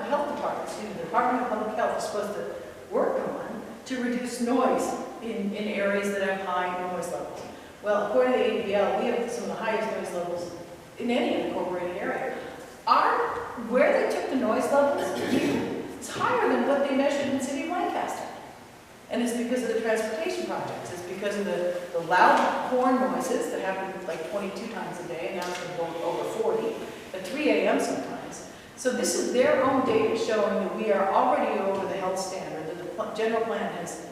health department, the Department of Public Health is supposed to work on to reduce noise in areas that have high noise levels. Well, according to the AVL, we have some of the highest noise levels in any incorporated area. Where they took the noise levels, it's higher than what they measured in the city of Lancaster. And it's because of the transportation projects. It's because of the loud horn noises that happen like 22 times a day, and now it's going to go over 40, at 3 a.m. sometimes. So this is their own data showing that we are already over the health standard that the general plan has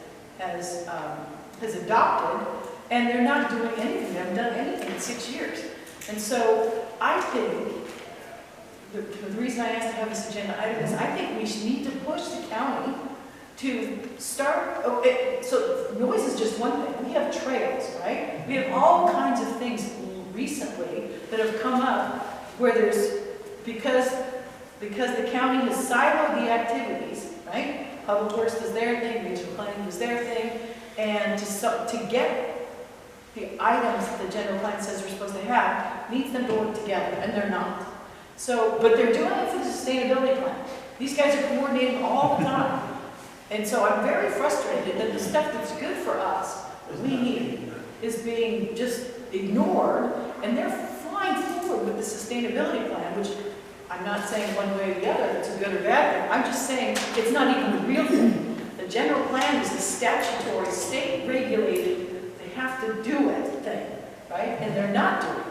adopted, and they're not doing anything. They haven't done anything in 6 years. And so I think, the reason I asked to have this agenda item is I think we should need to push the county to start, so noise is just one thing. We have trails, right? We have all kinds of things recently that have come up where because the county has siloed the activities, right? Public Works does their thing, regional planning does their thing, and to get the items that the general plan says we're supposed to have, needs them to work together, and they're not. So, but they're doing it for the sustainability plan. These guys are coordinating all the time. And so I'm very frustrated that the stuff that's good for us, that we need, is being just ignored, and they're flying forward with the sustainability plan, which I'm not saying one way or the other, it's a good or bad thing. I'm just saying it's not even the real thing. The general plan is a statutory, state-regulated, they have to do it thing, right? And they're not doing it.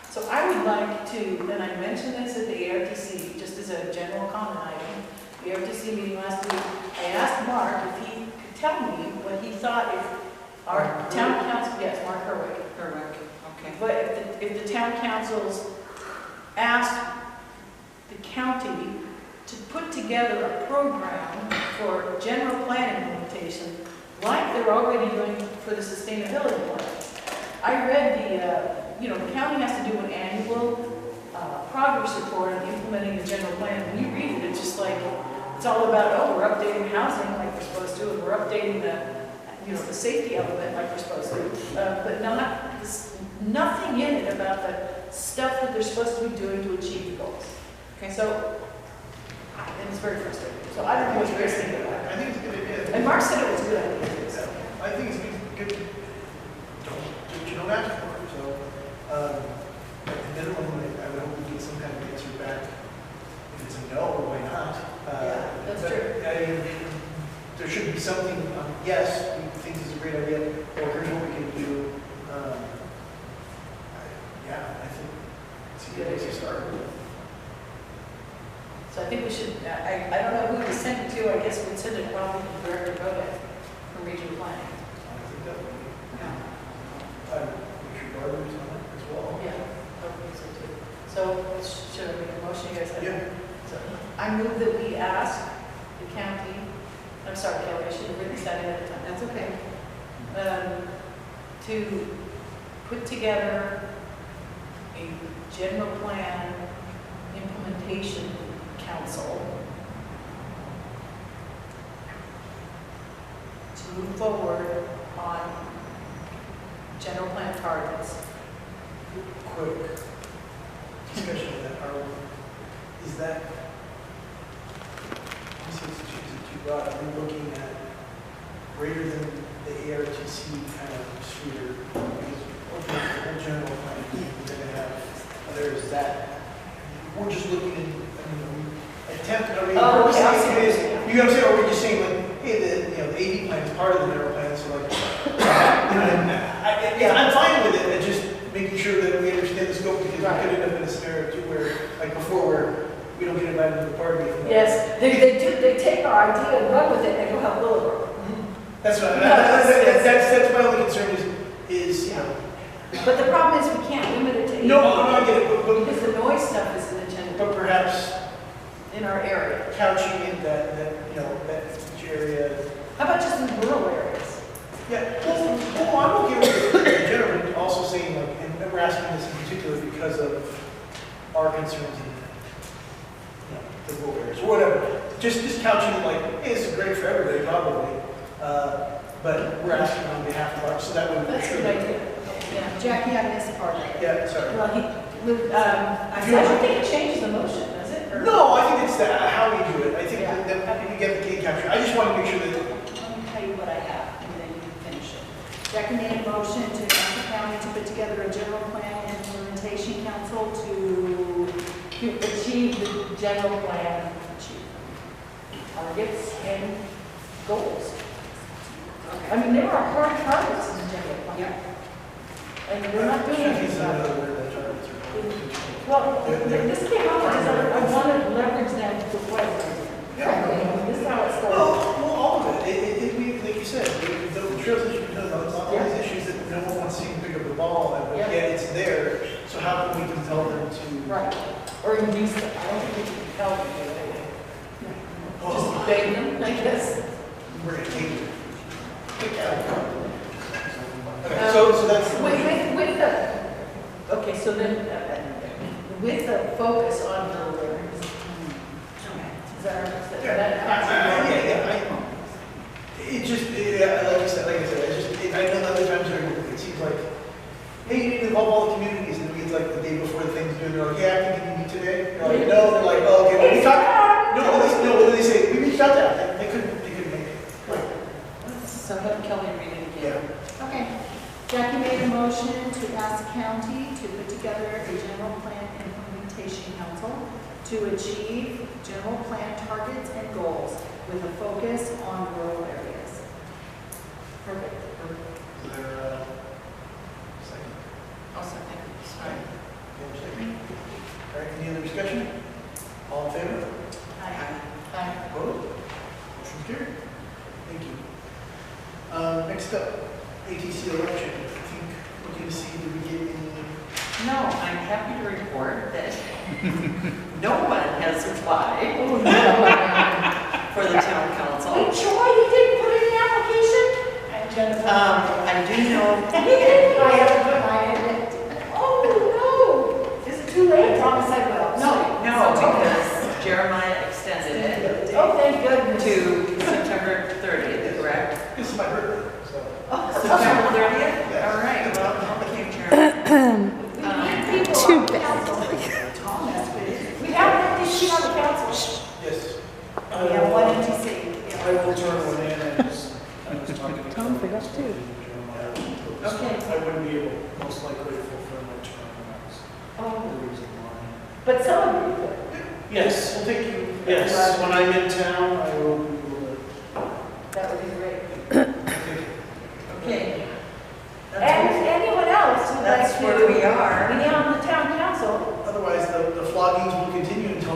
So I would like to, and I mentioned this at the ARTC, just as a general comment item, the ARTC meeting last week, I asked Mark if he could tell me what he thought if our town council, yes, Mark Herwick. Okay. But if the town councils asked the county to put together a program for general plan implementation, like they're already doing for the sustainability plan. I read the county has to do an annual progress report on implementing the general plan. And we read it, it's just like, it's all about, oh, we're updating housing like we're supposed to, and we're updating the safety element like we're supposed to, but nothing in it about the stuff that they're supposed to be doing to achieve the goals. Okay, so, and it's very frustrating. So I don't know what you guys think about it. I think it's a good idea. And Mark said it was a good idea too, so. I think it's good. You don't ask for it, so, at minimum, I would hope we get some kind of answer back. If it's a no, why not? Yeah, that's true. I mean, there should be something, yes, we think this is a great idea, or here's what we can do. Yeah, I think it's a good place to start. So I think we should, I don't know who to send it to, I guess we'd send it probably to the director of ODEC from regional planning. I think that would be, Yeah. make sure Barbara's on it as well. Yeah, I think so too. So should I make a motion, you guys have? Yeah. So I move that we ask the county, I'm sorry, Kelly, I should have written that in at the time. That's okay. To put together a general plan implementation council to move forward on general plan targets. Quick discussion of that. Is that, this is too broad, are we looking at greater than the ARTC kind of sphere? Because looking at the whole general plan, we're going to have, there's that. We're just looking at, attempt, I mean, Oh, we're okay, I see saying what is, you're saying. you know what I'm saying, or we're just saying like, hey, the AD plan is part of the general plan, so like, I'm fine with it, just making sure that we understand the scope, because we could end up in a scenario too where, like before, where we don't get invited to the party. Yes, they take our idea and run with it and they go help Willowbrook. That's right. No, That's my only concern is, But the problem is we can't limit it to. no, I get it, Because the noise stuff is an agenda but perhaps in our area. couching in that each area. How about just in rural areas? Yeah, well, I'm okay with the gentleman also saying, like, and we're asking this in particular because of our concerns in, the rural areas, or whatever. Just couching it like, hey, this is great for everybody, probably, but we're asking on behalf of our, so that would. That's a good idea. Yeah. Jackie, I missed part of it. Yeah, sorry. Well, I don't think it changes the motion, does it? Or- No, I think it's how we do it. I think Yeah. that we get the key capture. I just want to make sure that, Let me tell you what I have, and then you can finish it. Jackie made a motion to ask the county to put together a general plan and implementation council to achieve the general plan targets and goals. I mean, there are hard targets in the general plan. Yep. And we're not doing Should be anything about another it. word that targets are. Well, this came up because I want to leverage them to play. This is how it started. Well, all of it, like you said, the trails that you've done, all these issues that no one wants to see pick up the ball, but Yeah. yet it's there, so how can we compel them to? Right. Or induce them. I don't think we can compel them to do anything. Just beg them, I guess. We're going to take it. Okay, so that's. With the, okay, so then, with the focus on rural areas. Is that, Yeah, it just, like I said, I know other times it seems like, hey, you need to involve all the communities, and it's like the day before the thing's due, they're like, yeah, can you meet today? You're like, no, they're like, oh, okay, well, we talked, no, what do they say? We reached out to them, they couldn't make it. So have Kelly read it again. Okay. Jackie made a motion to ask county to put together a general plan implementation council to achieve general plan targets and goals with a focus on rural areas. Perfect. Is there a second? I'll second. Okay, second. All right, any other discussion? All in favor? Aye. Opposed? Motion carried. Thank you. Next up, ATC election. I think, looking to see, did we get any? No, I'm happy to report that no one has applied for the town council. Troy, you didn't put in the application? And Jennifer. I do know, I haven't put mine in. Oh, no. Is it too late? I promise I will. no, because Jeremiah extended it Oh, thank goodness. to September 30th, correct? This is my birthday, so. September 30th? Yes. All right, well, complicated Jeremiah. Too bad. We have an NTC on the council. Yes. We have one NTC. I will turn one in, I was talking to. Tom forgot too. Okay. I wouldn't be able, most likely, to fulfill my term, that's the reason why. But some of you could. Yes, We'll take you. yes, when I'm in town, I will be able to. That would be great. Okay, And anyone else who'd like that's to where we are. be on the town council? Otherwise, the floggings will continue until.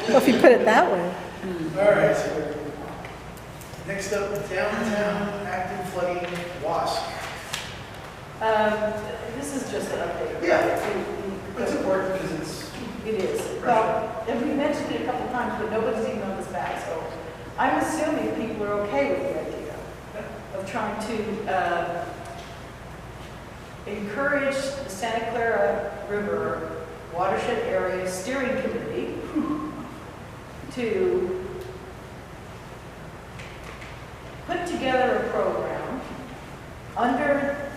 Well, if you put it that way. All right, so next up, downtown active flooding WASP. This is just an update. Yeah. It's important because it's. It is. Well, and we mentioned it a couple times, but nobody's emailed us back, so I'm assuming people are okay with the idea of trying to encourage the Santa Clara River Watershed Area Steering Committee to put together a program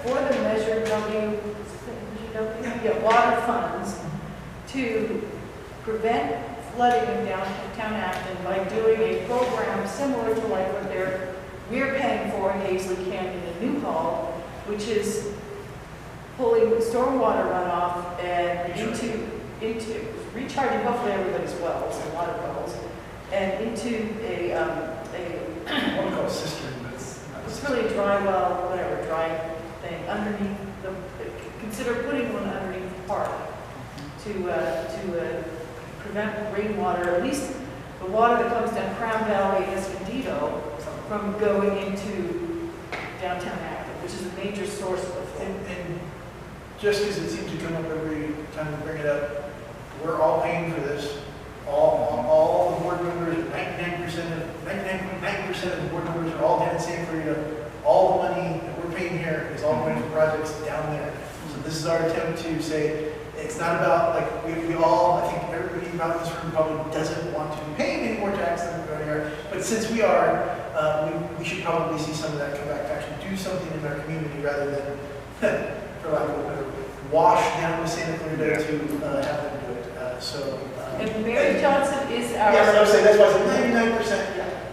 for the Measure water funds to prevent flooding in downtown Acton by doing a program similar to like what we're paying for in Hazley Canyon and Newhall, which is pulling stormwater runoff and into recharging hopefully everybody's wells and water wells and into I want to call it cistern, but it's not. it's really a dry well, whatever, dry thing underneath consider putting one underneath the park to prevent rainwater, at least the water that comes down Crown Valley, Escondido, from going into downtown Acton, which is a major source of. And just because it seems to come up every time we bring it up, we're all paying for this. All the board members, 99.9% of the board members are all down in San Clarita. All the money that we're paying here is all going to projects down there. So this is our attempt to say, it's not about, like, we all, I think everybody about this room probably doesn't want to be paying any more tax than we already are. But since we are, we should probably see some of that come back to actually do something in our community rather than, for lack of a better word, wash down to Santa Clarita to have them do it. And Mary Johnson is our. Yes, I was saying, that's why I said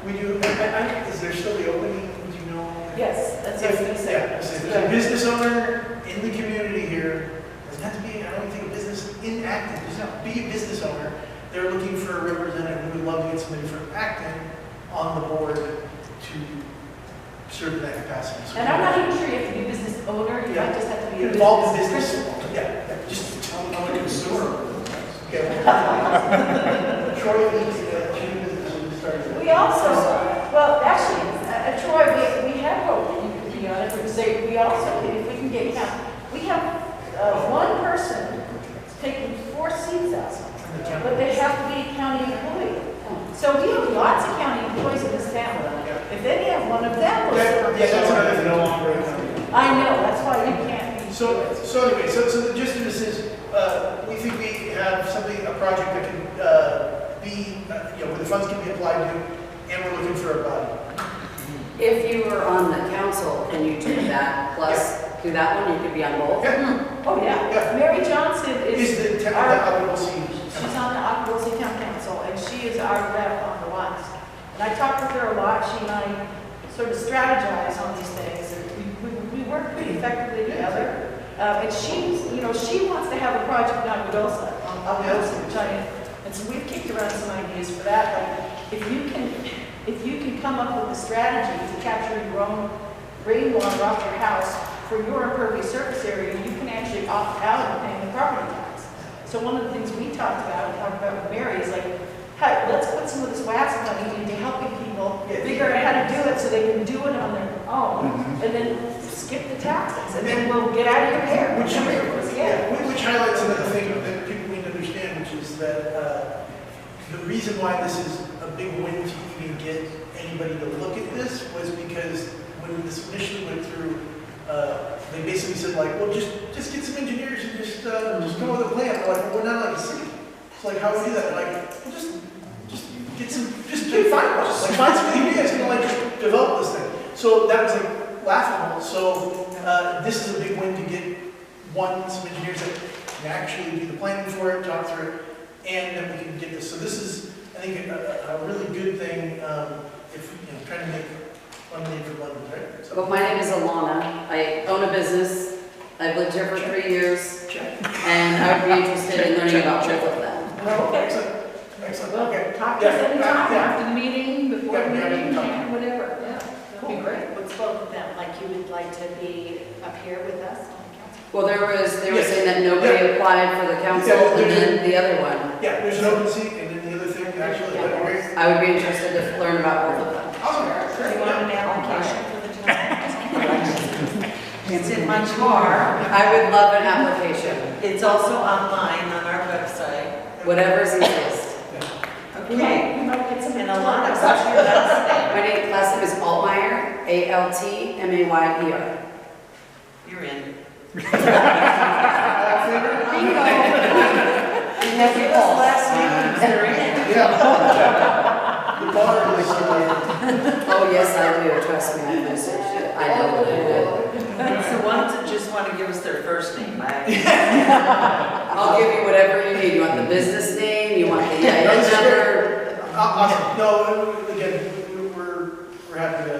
99%. We do, is there still the opening, do you know? Yes, that's what I was going to say. Yeah, if there's a business owner in the community here, doesn't have to be, I don't think, a business in Acton, just not be a business owner. They're looking for a representative. We would love to get somebody from Acton on the board to serve in that capacity. So And I'm not even sure you have to be a business owner, you might just have to be a involved in business business. principal. Yeah, just I'm a consumer. okay. Troy needs to choose business when we started. We also, well, actually, Troy, we have hope that you could be on it, because we also, if we can get count, we have one person taking 4 seats out, but they have to be a county employee. So we have lots of county employees in this town. If any of one of them was. Yeah, that's another thing. No longer. I know, that's why you can't be. So anyway, so the gist of this is, we think we have something, a project that can be, where the funds can be applied to, and we're looking for a body. If you were on the council and you took that, plus do that one, you could be on both? Yeah. Oh, yeah. Yeah. Mary Johnson Is is the our, applicable seat. she's on the Ocklawaha Town Council, and she is our rep on the WASP. And I talked with her a lot, she and I sort of strategize on these things, and we work pretty effectively together. And she's, she wants to have a project down in Middlesex, on Middlesex, which and so we've kicked around some ideas for that, like, if you can come up with a strategy to capture your own rainwater off your house for your impervious surface area, you can actually opt out of paying the property tax. So one of the things we talked about with Mary, is like, hey, let's put some of this WASC money into helping people figure out how to do it so they can do it on their own, and then skip the taxes, and then we'll get out of your hair. Which highlights another thing that people need to understand, which is that the reason why this is a big win to even get anybody to look at this was because when this initially went through, they basically said like, well, just get some engineers and just come up with a plan. We're like, well, we're not like a city. It's like, how do we do that? They're like, well, just find one. Like, find some engineers and like just develop this thing. So that was like laughable. So this is a big win to get some engineers that can actually do the planning for it, talk through it, and then we can get this. So this is, I think, a really good thing if trying to make lemonade for London, right? So. Well, my name is Alana. I own a business. I've lived here for 3 years, and I would be interested in learning about both of them. Okay. Excellent. Well, Okay. talk to us anytime, after the meeting, before the meeting, and whatever, yeah, that'd be great. What's both of them? Like you would like to be up here with us on the council? Well, they were saying that nobody applied for the council, and then the other one. Yeah, there's an open seat, and then the other thing, actually, I would be interested to learn about both of them. Do you want an application for the town? It's in my car. I would love an application, It's also online on our website. whatever's easiest. Okay. You might get some. And Alana, what's your last name? My last name is Altmeyer, Altmayer. You're in. Have your last name, they're in. the bar is, Oh, yes, I do, trust me, I messaged it. I know what I did. It's the ones that just want to give us their first name. I'll give you whatever you need. You want the business name, you want the EIN number? awesome. No, again, we're happy to.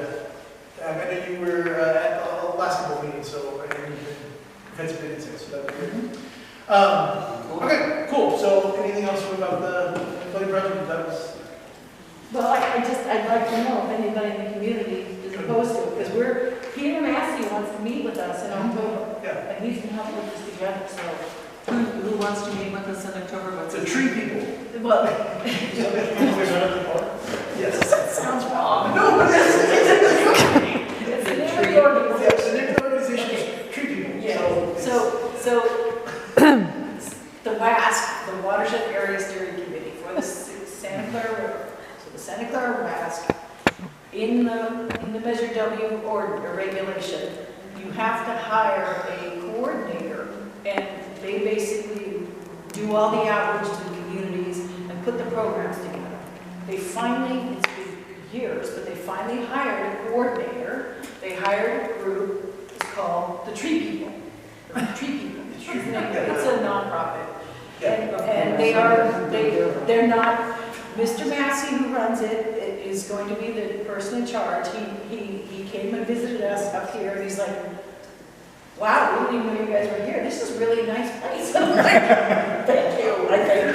I know you were at the last couple of meetings, so I know you've had some good insights, so that was good. Okay, cool. So anything else about the employee project? That was. Well, I'd like to know if anybody in the community is opposed to it, because Peter Massey wants to meet with us in October. Yeah. And he's been helping with this together, so. Who wants to meet with us in October? What's The it? tree people. Well, Yes. that sounds wrong. No, but it's It's the name of the organization. yeah, the name of the organization is Tree People. Yeah, so the WASC, the Watershed Area Steering Committee for the Santa Clara River. So the Santa Clara WASC, in the Measure W or regulation, you have to hire a coordinator, and they basically do all the outreach to the communities and put the programs together. They finally, it's been years, but they finally hired a coordinator. They hired a group, it's called the Tree People. The Tree People. It's a nonprofit. And they're not, Mr. Massey, who runs it, is going to be the person in charge. He came and visited us up here, and he's like, wow, we didn't even know you guys were here. This is a really nice place. I'm like, thank you, I think,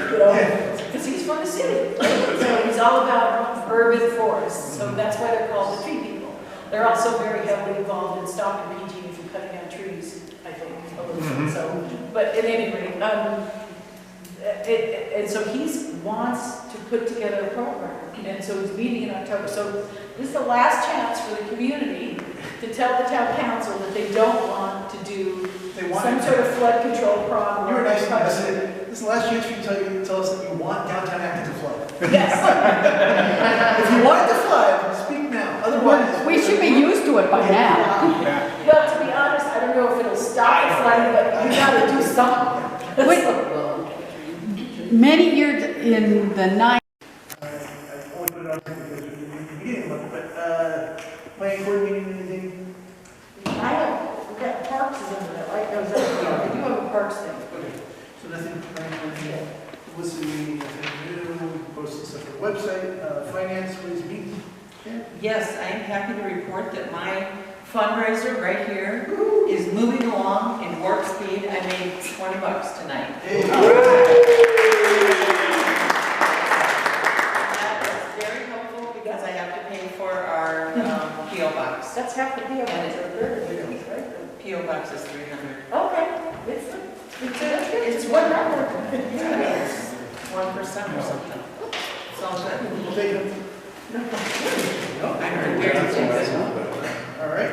because he's from the city. So he's all about urban forests, so that's why they're called the Tree People. They're also very heavily involved in stopping PG from cutting down trees, I think, a little bit. So, but at any rate, and so he wants to put together a program, and so he's meeting in October. So this is the last chance for the community to tell the town council that they don't want to do some sort of flood control problem. You were nice enough to say, this is the last chance for you to tell us that you want downtown Acton to flood. Yes. If you want it to flood, speak now. Otherwise, We should be used to it by now. Well, to be honest, I don't know if it'll stop the flooding, but you gotta do something. Many years in the 90s, I only put it on here because we didn't look, but planning board meeting, anything? We've got parks is under that, right? No, is that, yeah, we do have a parks thing. Okay, so nothing, planning board meeting, listening, nothing new, posting stuff on the website, finance, what is meeting? Yes, I am happy to report that my fundraiser right here is moving along in warp speed. I made $20 tonight. That is very helpful because I have to pay for our P.O. box. That's half the PO box, And or a third of it, right? P.O. box is 300. Okay, it's one number. 1% or something. It's all good. We'll take them. I heard very good. All right,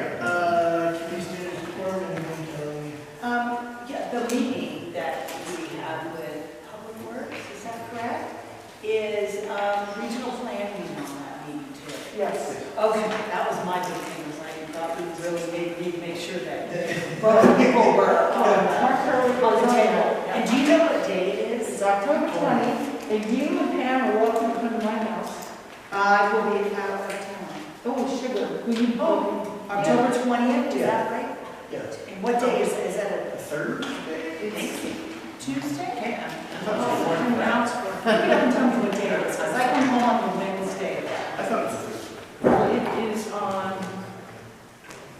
committee standards report, anything, Yeah, the meeting that we have with Public Works, is that correct? Is regional planning on that meeting too? Yes. Okay, that was my big thing, was I thought we really need to make sure that both people were on the table. And do you know what day it is? It's October 20th, and you and Pam are welcome to come to my house. I will be out of town. Oh, sugar, who you, October 20th, is that right? yes, And what day is that? a third? Tuesday? Okay. come out. You don't tell me what day it is, 'cause I come home on Wednesday. I thought it was a third. It is on,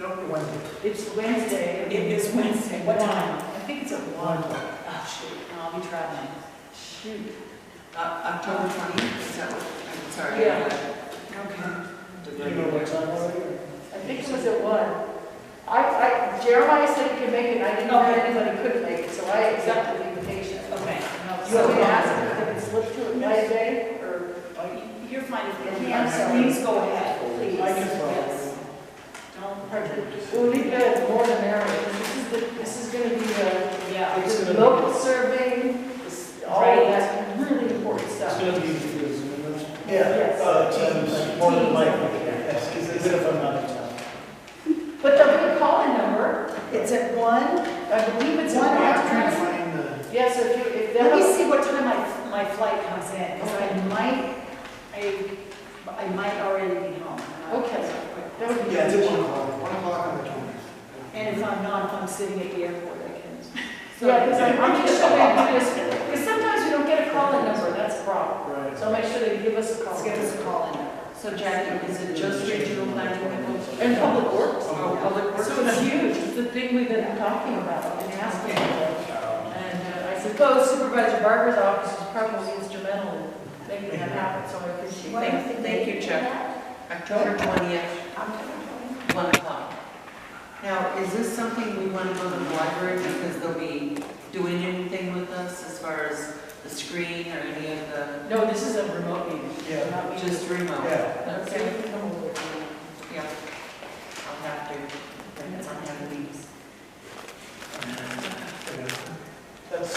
Nope, Wednesday. it's Wednesday. It is Wednesday. What time? I think it's at 1. Oh, shoot, I'll be traveling. Shoot. October 20th, is that what, I'm sorry. Yeah. Okay. Do you know what time already? I think it was at 1. Jeremiah said he could make it, I didn't know anybody could make it, so I accepted the invitation. Okay. So we asked if they could slip to it by a day, or? You're fine if you can, so please go ahead, please. I can follow. Yes. Don't prejudice. It would be good, the more the merrier. This is gonna be Yeah. the local survey, all of that really important stuff. It's gonna be via Zoom, that's- Yes. Teams, more than likely, yes, because if I'm not in town. But there'll be a call-in number, It's at 1. I believe it's One at I'm trying to 1. find the, Yes, if Let me that, see what time my flight comes in, because I might already be home. Okay. that would be. yeah, it's at 1 o'clock, 1 o'clock on the 20th. And if I'm not, if I'm sitting at the airport, I can. Yeah, because I'm just showing this, because sometimes we don't get a call-in number, that's the problem. Right. So make sure they give us a call. Let's give us a call in. So Jackie, is it just regional planning that goes? And Public Works. Oh, public works. So it's huge, it's the thing we've been talking about and asking about. And I suppose Supervisor Barber's office is probably instrumental in making that happen, so I appreciate it. Thank you, Chuck. October 20th, 1 o'clock. Now, is this something we want to go to the library because they'll be doing anything with us as far as the screen or any of the, No, this is a remote meeting. Yeah. Not meeting. just remote? Yeah. Okay. Come over. Yeah. I'll have to, I'll have to leave. That's.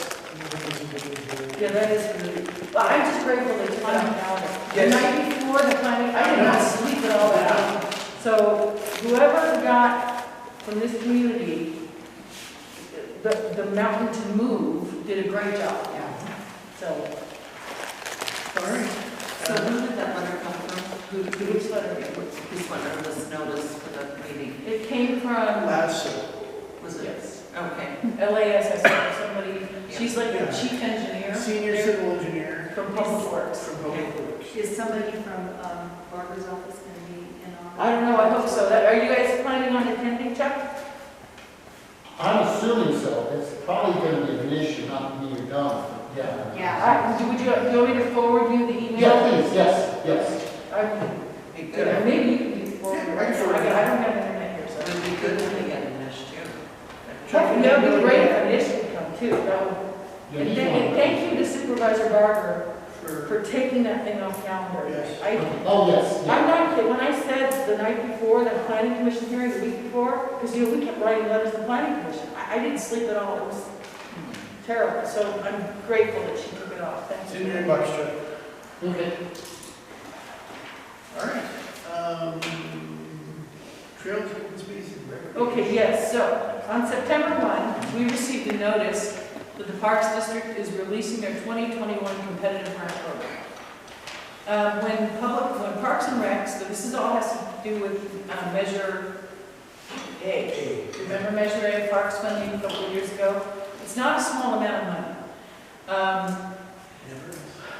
Yeah, that is really, well, I'm just grateful they took it on calendar. The night before the planning, I did not sleep at all that night. So whoever got from this community the mountain to move did a great job. Yeah. So, All right. So who did that letter come from? which letter? Whose letter was notice for the meeting? It came from, Last, Was it? yes, Okay. LASS, somebody, she's like the chief engineer. senior there civil engineer From Public Works. from Public Works. Is somebody from Barbara's office going to be in on? I don't know, I hope so. Are you guys planning on attending, Chuck? I'm assuming so. It's probably going to be an issue, not me or Don, but yeah. Yeah. Would you want me to forward you the email? Yeah, please, yes. Be Yeah, good. maybe you can forward it. Yeah, I can forward it. I don't have internet here, It so. would be good when we get an issue. That would be great if Anish would come too. That would. Yeah, And he's thank on. thank you to Supervisor Barber For, for taking that thing off calendar. Yes. Oh, yes, yeah. I'm not kidding. When I said the night before, the planning commission hearing, the week before, because we kept writing letters to the planning commission. I didn't sleep at all. It was terrible. So I'm grateful that she took it off. it's Thank in you. your inbox, Chuck. Okay. All right. Trails, open space, and recreation. Okay, yes, so on September 1, we received a notice that the Parks District is releasing their 2021 competitive grant program. When Parks and Recs, so this is all has to do with Measure A. Remember Measure A, Parks funding a couple of years ago? It's not a small amount of money.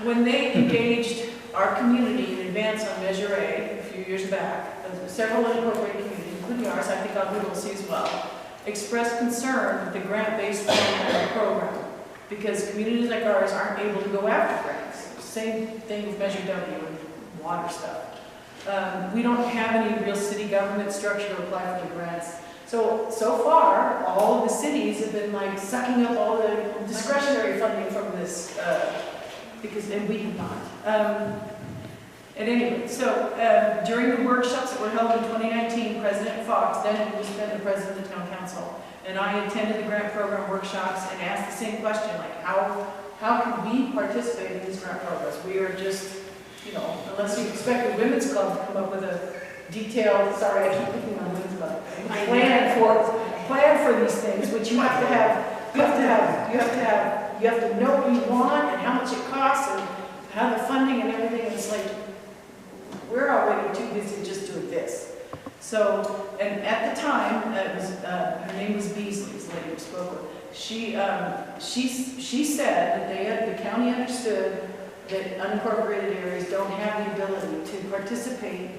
When they engaged our community in advance on Measure A a few years back, several unincorporated communities, including ours, I think other will see as well, expressed concern with the grant-based format of the program, because communities like ours aren't able to go after grants. Same thing with Measure W and water stuff. We don't have any real city government structure to apply for the grants. So far, all of the cities have been like sucking up all the discretionary funding from this, and we have not. At any rate, so during the workshops that were held in 2019, President Fox, then he was then the president of the town council, and I attended the grant program workshops and asked the same question, like how can we participate in these grant programs? We are just, unless you expect the women's club to come up with a detailed, sorry, I keep picking on women's club, plan for these things, which you have to know what you want and how much it costs and how the funding and everything, and it's like, we're already too busy just doing this. So, and at the time, it was, her name was Beasley, the lady who spoke with. She said that the county understood that unincorporated areas don't have the ability to participate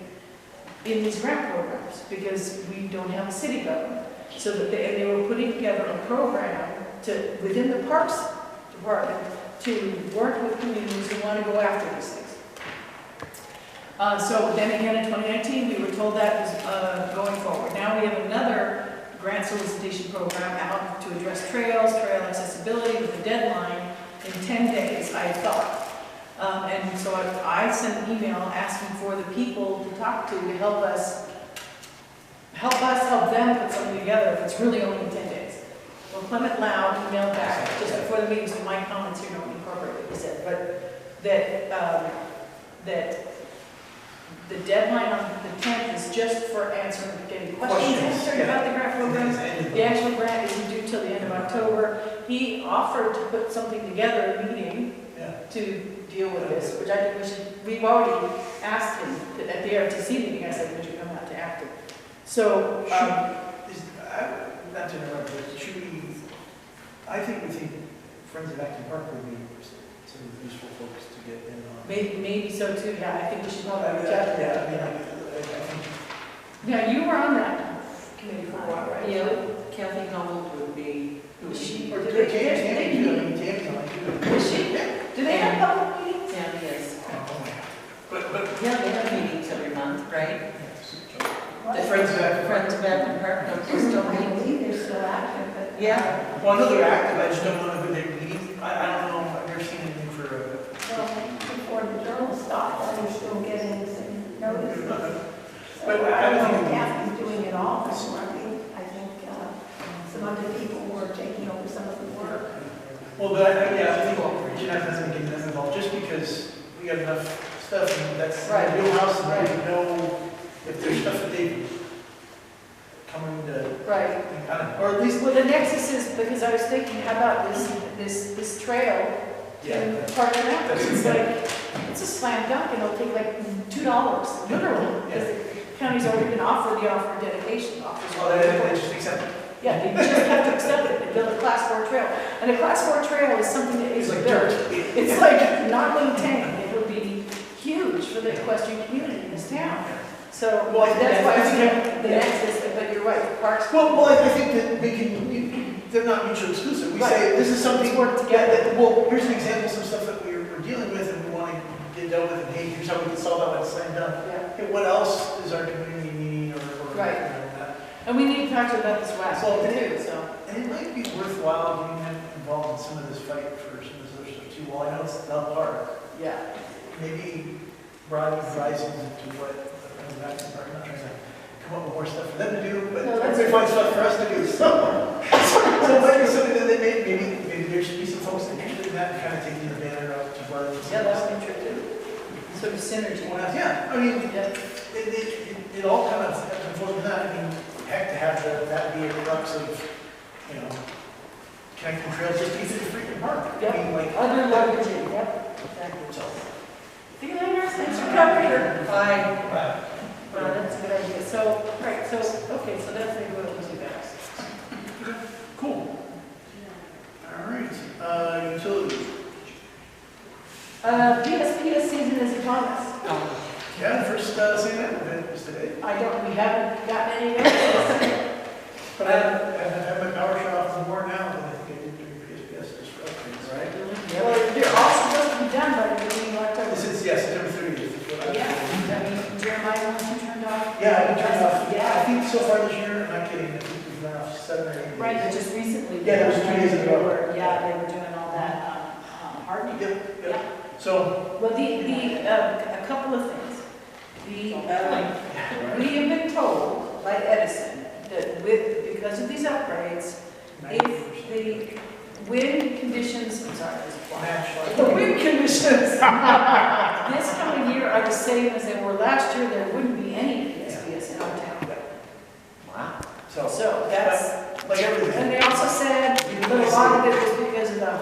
in these grant programs because we don't have a city government. So that they were putting together a program within the Parks Department to work with communities who want to go after these things. So then again in 2019, we were told that was going forward. Now we have another grant solicitation program out to address trail accessibility with a deadline in 10 days, I thought. And so I sent an email asking for the people to talk to help them put something together if it's really only 10 days. Well, Clement Loud emailed back just before the meeting, so my comments here don't incorporate what he said, but that the deadline on the 10th is just for getting questions answered about the grant program. The actual grant isn't due till the end of October. He offered to put something together, a meeting, to deal with this, which I think we've already asked him at the RTC meeting. I said, would you come out to Acton? So, not to interrupt, but I think Friends of Acton Park would be some useful folks to get in on. Maybe so too, yeah, I think we should probably reach out to Yeah, them. I think. Now, you were on that committee for a while, right? Yeah, Kathy Humboldt would be, Or Tammy Tammy's on it too. Is she? Do they have public meetings? Tammy is. But, Yeah, they have meetings every month, right? the Friends of Acton Park. Friends of Acton Park, don't they still meet? They're still active, but. Yeah. Well, I know they're active, I just don't know who they're meeting. I don't know, I've never seen anything for Well, before the journal stopped, they're still getting some notices. But So I I don't don't know think- if Kathy's doing it all, I think some other people were taking over some of the work. Well, but I think reaching out to them and getting them involved, just because we got enough stuff, and that's Right. their wheelhouse, and Right. they know if there's stuff that they coming to, Right. I don't know, or at least, Well, the nexus is, because I was thinking, how about this trail in Park and Rec? It's like, it's a slam dunk, and it'll take like $2, literally, because the county's already been offered the offer of dedication offers. well, they just accept it. Yeah, they just have to accept it and build a class 4 trail. And a class 4 trail is something that is It's like built. dirt. It's like not maintained. It would be huge for the equestrian community in this town. So Well, I think that's why I that's- think the nexus, but you're right, the parks. Well, I think that we can, they're not mutually exclusive. We say, this is something, Let's work together. well, here's an example of some stuff that we're dealing with and we want to get dealt with, and hey, here's how we can solve that when it's slam dunk. Yeah. Hey, what else is our community needing or Right. you know, that? And we need to talk to them about this last Well, one it too, so. And it might be worthwhile getting them involved in some of this fight for some of this other stuff too. Well, I know it's the park. Yeah. Maybe broaden horizons into what the Friends of Acton Park, I'm not trying to come up with more stuff for them to do, but No, that's everybody finds stuff for us to do. So it might be something that they maybe there should be some folks interested in that and kind of taking the banner up to run. Yeah, that would be true too. Sort of synergy. Yeah, I mean, Yeah. it all kind of ebbs and flows with that. I mean, heck, to have that be a crux of, connecting trails just to use it as a freaking park. Yep. I mean, like. Other leveraging, yep, exactly. So. See you later, thanks for coming here. Bye. That's a good idea. So, right, so, okay, so that's maybe what it was you guys. Cool. All right, utilities. PSPS season is upon us. Yeah, the first CNN event was today. We haven't gotten any yet. But I have my power shut off more now than I think I did during PSPS just for upgrades, right? Well, they're all supposed to be done by the beginning of October. This is, yes, September 30th. is what I- Yeah, I mean, Jeremiah, once you turned off. Yeah, I've been turned off. Yeah. I think so far this year, I'm not kidding, I think we've been off 7 or 8 days. Right, but just recently. Yeah, that was 2 days ago. Yeah, they were doing all that, hardening. Yep. So, Well, a couple of things. We have been told by Edison that because of these upgrades, if the wind conditions, I'm sorry, there's a fly. The wind conditions this coming year are the same as they were last year, there wouldn't be any PSPS in our town. Wow. So that's, like everything. and they also said that a lot of it was because of the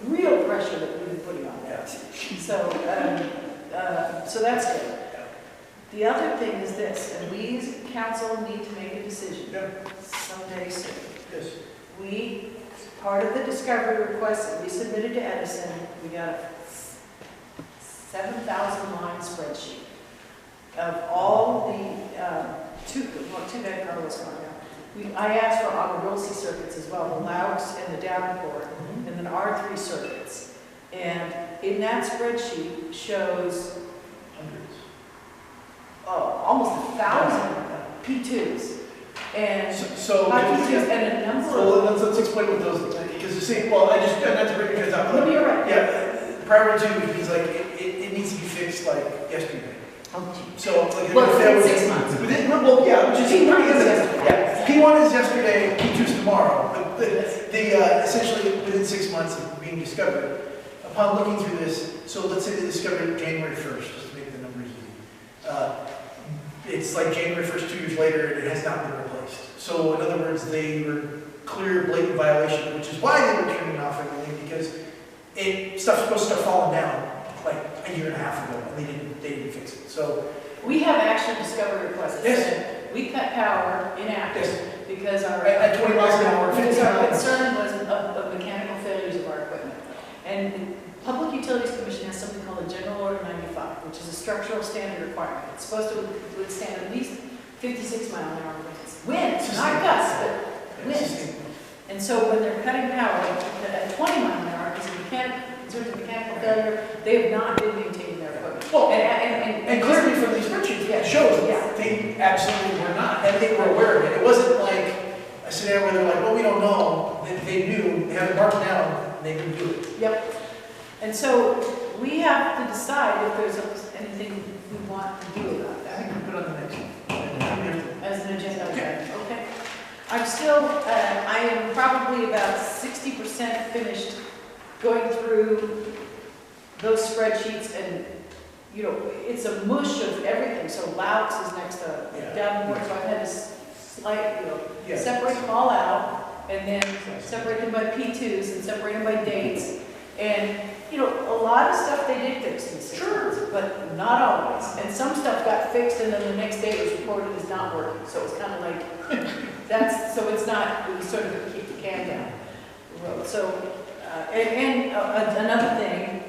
real pressure that we've been putting on that. So that's good. The other thing is this, and we as a council need to make a decision someday soon. Yes. Part of the discovery request that we submitted to Edison, we got a 7,000 line spreadsheet of all the, too bad Carlos gone now. I asked for Augurossi circuits as well, the Laux and the Davenport, and then R3 circuits. And in that spreadsheet shows almost 1,000 P2s. And So, P2s and a number so of... let's explain what those, because the same, well, I just, not to bring you guys up. No, you're right. Yeah, prior to, he's like, it needs to be fixed like yesterday. So, like, Well, if that was- within 6 months. Well, yeah, which is P1 pretty is good. Yeah, P1 is yesterday, P2 is tomorrow, but essentially within 6 months of being discovered. Upon looking through this, so let's say they discovered it January 1st, just to make the numbers easy. It's like January 1st, 2 years later, and it has not been replaced. So in other words, they were clear, blatant violation, which is why they were turning off everything, because stuff's supposed to start falling down like a year and a half ago, and they didn't fix it. So We have actually discovery requests. Yes. We cut power in Acton Yes. because At 20 miles an hour, 50 because our miles. concern was of mechanical failures of our equipment. And the Public Utilities Commission has something called a General Order 95, which is a structural standard requirement. It's supposed to withstand at least 56 mile an hour winds. Winds, not gusts, but winds. And so when they're cutting power at 20 mile an hour, because in terms of mechanical failure, they have not been maintaining their equipment. Well, and clearly from these spreadsheets, it shows Yeah. they absolutely were not, and they were aware of it. It wasn't like a scenario where they're like, well, we don't know. They knew, they had it marked down, and they didn't do it. Yep. And so we have to decide if there's anything we want to do about I that think we put on the next one. as an agenda item. Okay. I'm still, I am probably about 60% finished going through those spreadsheets, and, you know, it's a mush of everything. So Louts is next to Davenport, so I've had to separate them all out, and then separate them by P2s and separate them by dates. And, you know, a lot of stuff they did fix in 6 months, but not always. And some stuff got fixed, and then the next day it was reported as not working. So it's kind of like, so it's not, we sort of keep the can down the road. So, another thing,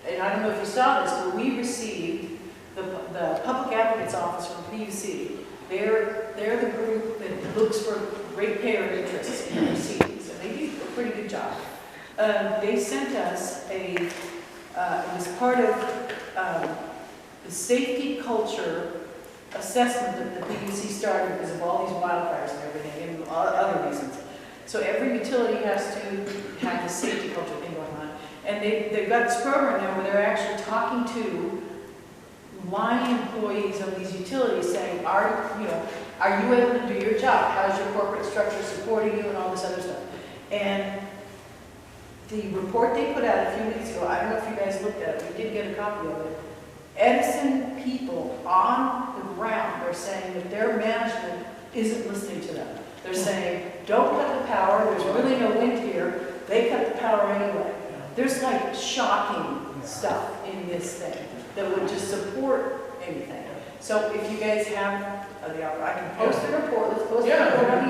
and I don't know if you saw this, but we received the Public Advocate's Office from PUC. They're the group that looks for ratepayer interests in proceedings, and they do a pretty good job. They sent us it was part of the safety culture assessment that the PUC started because of all these wildfires and everything, and other reasons. So every utility has to have the safety culture thing going on. And they've got this program now where they're actually talking to line employees of these utilities saying, are you able to do your job? How's your corporate structure supporting you and all this other stuff? And the report they put out a few weeks ago, I don't know if you guys looked at it, we did get a copy of it. Edison people on the ground are saying that their management isn't listening to them. They're saying, don't cut the power, there's really no wind here, they cut the power anyway. There's like shocking stuff in this thing that would just support anything. So if you guys have I can post the report, let's post the report on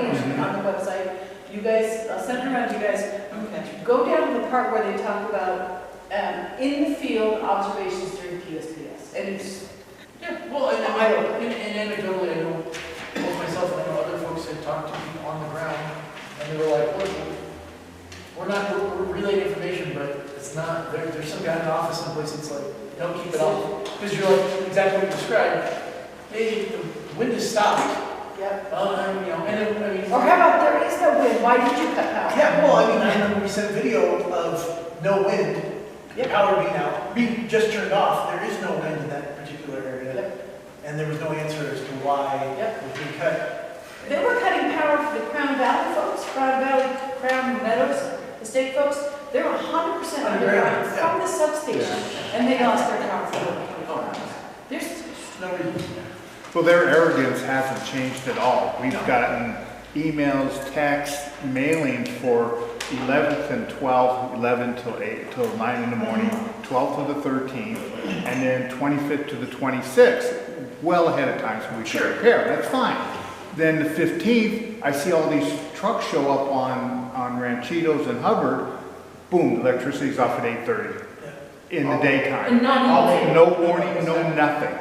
the website. You guys, I'll send it around to you guys. Okay. Go down to the part where they talk about in the field observations during PSPS. And it's Well, and anecdotally, I know both myself and I know other folks had talked to people on the ground, and they were like, look, we're relaying information, but it's not, there's some guy in the office someplace that's like, don't keep it off. Because you're like, exactly what you described, hey, the wind has stopped. Yep. You know, and then, I mean. Or how about there is no wind, why did you cut power? Yeah, well, I mean, I remember we sent video of no wind, power being just turned off. There is no wind in that particular area. Yep. And there was no answer as to why it was being cut. They were cutting power for the Crown Valley folks, Crown Meadows, the state folks. They're 100% underground from the substation, and they lost their power for 24 hours. There's No reason. Well, their arrogance hasn't changed at all. We've gotten emails, texts, mailings for 11th and 12th, 11 till 8, till 9 in the morning, 12th to the 13th, and then 25th to the 26th, well ahead of time so we can prepare. That's fine. Then the 15th, I see all these trucks show up on Ranchitos and Hubbard. Boom, electricity's off at 8:30 in the daytime. And not No warning, no nothing.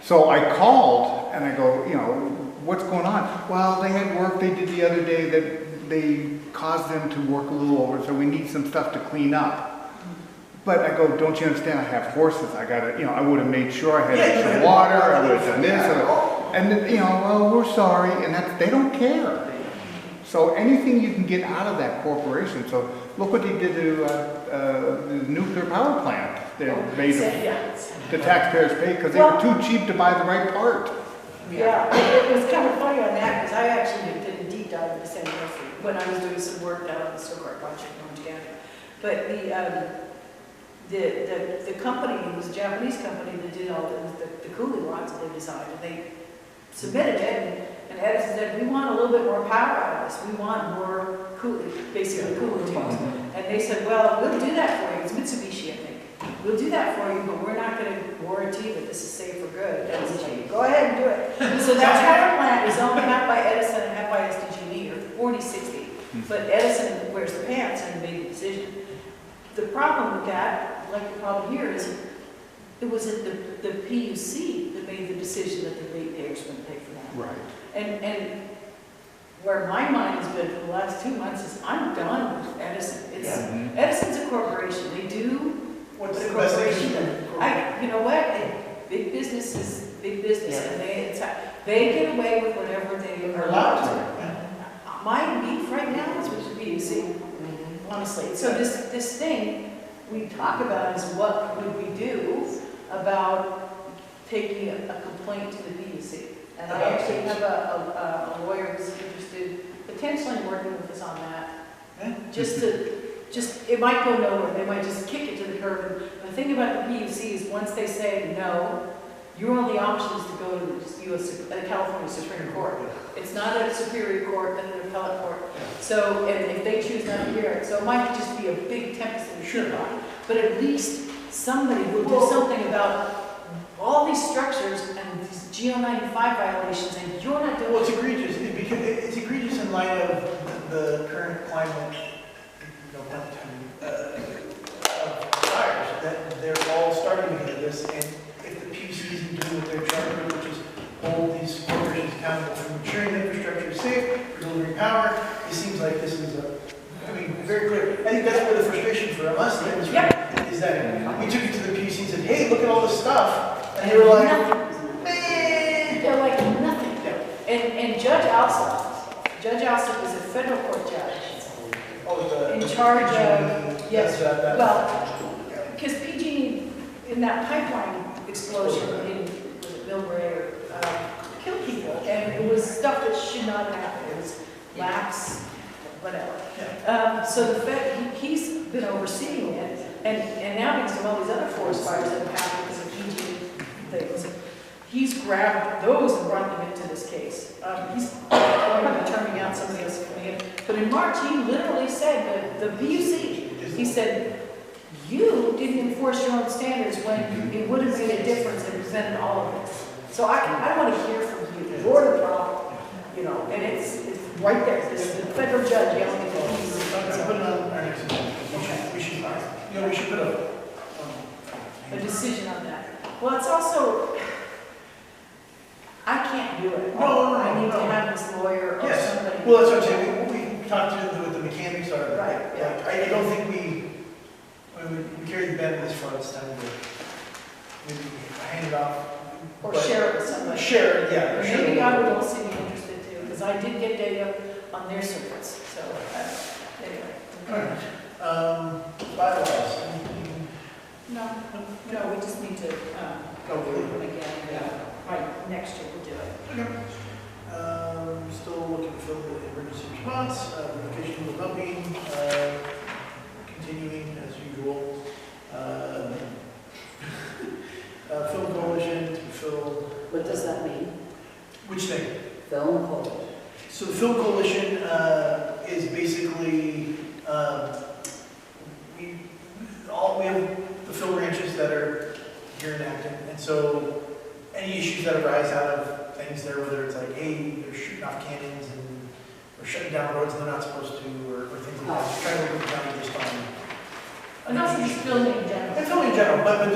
So I called and I go, you know, what's going on? Well, they had work they did the other day that they caused them to work a little over, so we need some stuff to clean up. But I go, don't you understand? I have horses. I gotta, you know, I would have made sure I had extra water. I would have done this, and you know, well, we're sorry, and they don't care. So anything you can get out of that corporation. So look what they did to the nuclear power plant. They made the taxpayers pay because they were too cheap to buy the right part. Yeah, it was kind of funny on that, because I actually did a deep dive into San Jose when I was doing some work down on the Stokart project in Orange County. But the company, it was a Japanese company that did all the cooling rods that they designed, and they submitted it, and Edison said, we want a little bit more power out of this. We want more cooling, basically cooling tubes. And they said, well, we'll do that for you. It's Mitsubishi, I think. We'll do that for you, but we're not going to warranty that this is safe for good. Edison said, go ahead and do it. So that power plant is owned half by Edison and half by SDG&E, or 40-60. But Edison wears the pants and made the decision. The problem with that, like the problem here, is it was the PUC that made the decision that the ratepayers wouldn't pay for that. Right. And where my mind has been for the last 2 months is I'm done with Edison. Edison's a corporation. They do what a corporation does. You know what? Big business is big business, and they get away with whatever they are allowed to. My beef right now is with the PUC, honestly. So this thing we talk about is what would we do about taking a complaint to the PUC. And I actually have a lawyer who's interested potentially in working with us on that. It might go nowhere. They might just kick it to the curb. And the thing about the PUC is once they say no, your only option is to go to the California Supreme Court. It's not a superior court and an appellate court. So, and if they choose not to hear it, so it might just be a big tempest in the teapot. But at least somebody will do something about all these structures and these GO95 violations, and you're not doing. Well, it's egregious because it's egregious in light of the current climate, of fires. That they're all starting to get this, and if the PUC isn't doing what they're trying to do, which is hold these corporations accountable for ensuring the infrastructure is safe, for delivering power, it seems like this is very clear. I think that's where the frustration for us is, right? Is that we took it to the PUC and said, hey, look at all this stuff, and they were like, man. They're like nothing. And Judge Alsop is a federal court judge. In charge of, because PG in that pipeline explosion in Millbrae killed people, and it was stuff that should not have happened. It was lax, whatever. So the Fed, he's been overseeing it, and now because of all these other forest fires that have happened because of PG things, he's grabbed those and brought them into this case. He's determining out somebody else coming in. But in March, he literally said, the PUC, he said, you didn't enforce your own standards when it would have made a difference and prevented all of this. So I want to hear from you. You're the problem, and it's right there. This is the federal judge yelling at the PUC. Put it on our next agenda. We should put a decision on that. Well, it's also, can't do it. No, I need to no. have this lawyer or Yes. somebody. Well, that's what I'm saying, we talked to what the mechanics are. Right, yeah. Like, I don't think we carry the bed this far, it's time to maybe hand it off. Or but- share it with somebody. Share it, yeah. share Maybe it. I would also be interested too, because I did get data on their servers, so, anyway. Bylaws, anything? No, no, we just need to, go through them again, right, next year we'll do it. Okay. Still looking to fill the emergency response, notification of the dumping, continuing as usual. Film coalition to fill, What does that mean? which thing? Film coalition. So the Film Coalition is basically, we have the film ranches that are here in Acton, and so any issues that arise out of things there, whether it's like, hey, they're shooting off cannons and, or shutting down roads and they're not supposed to, or things like that, just trying to work with the county just on. And also just filming in general. It's only in general, but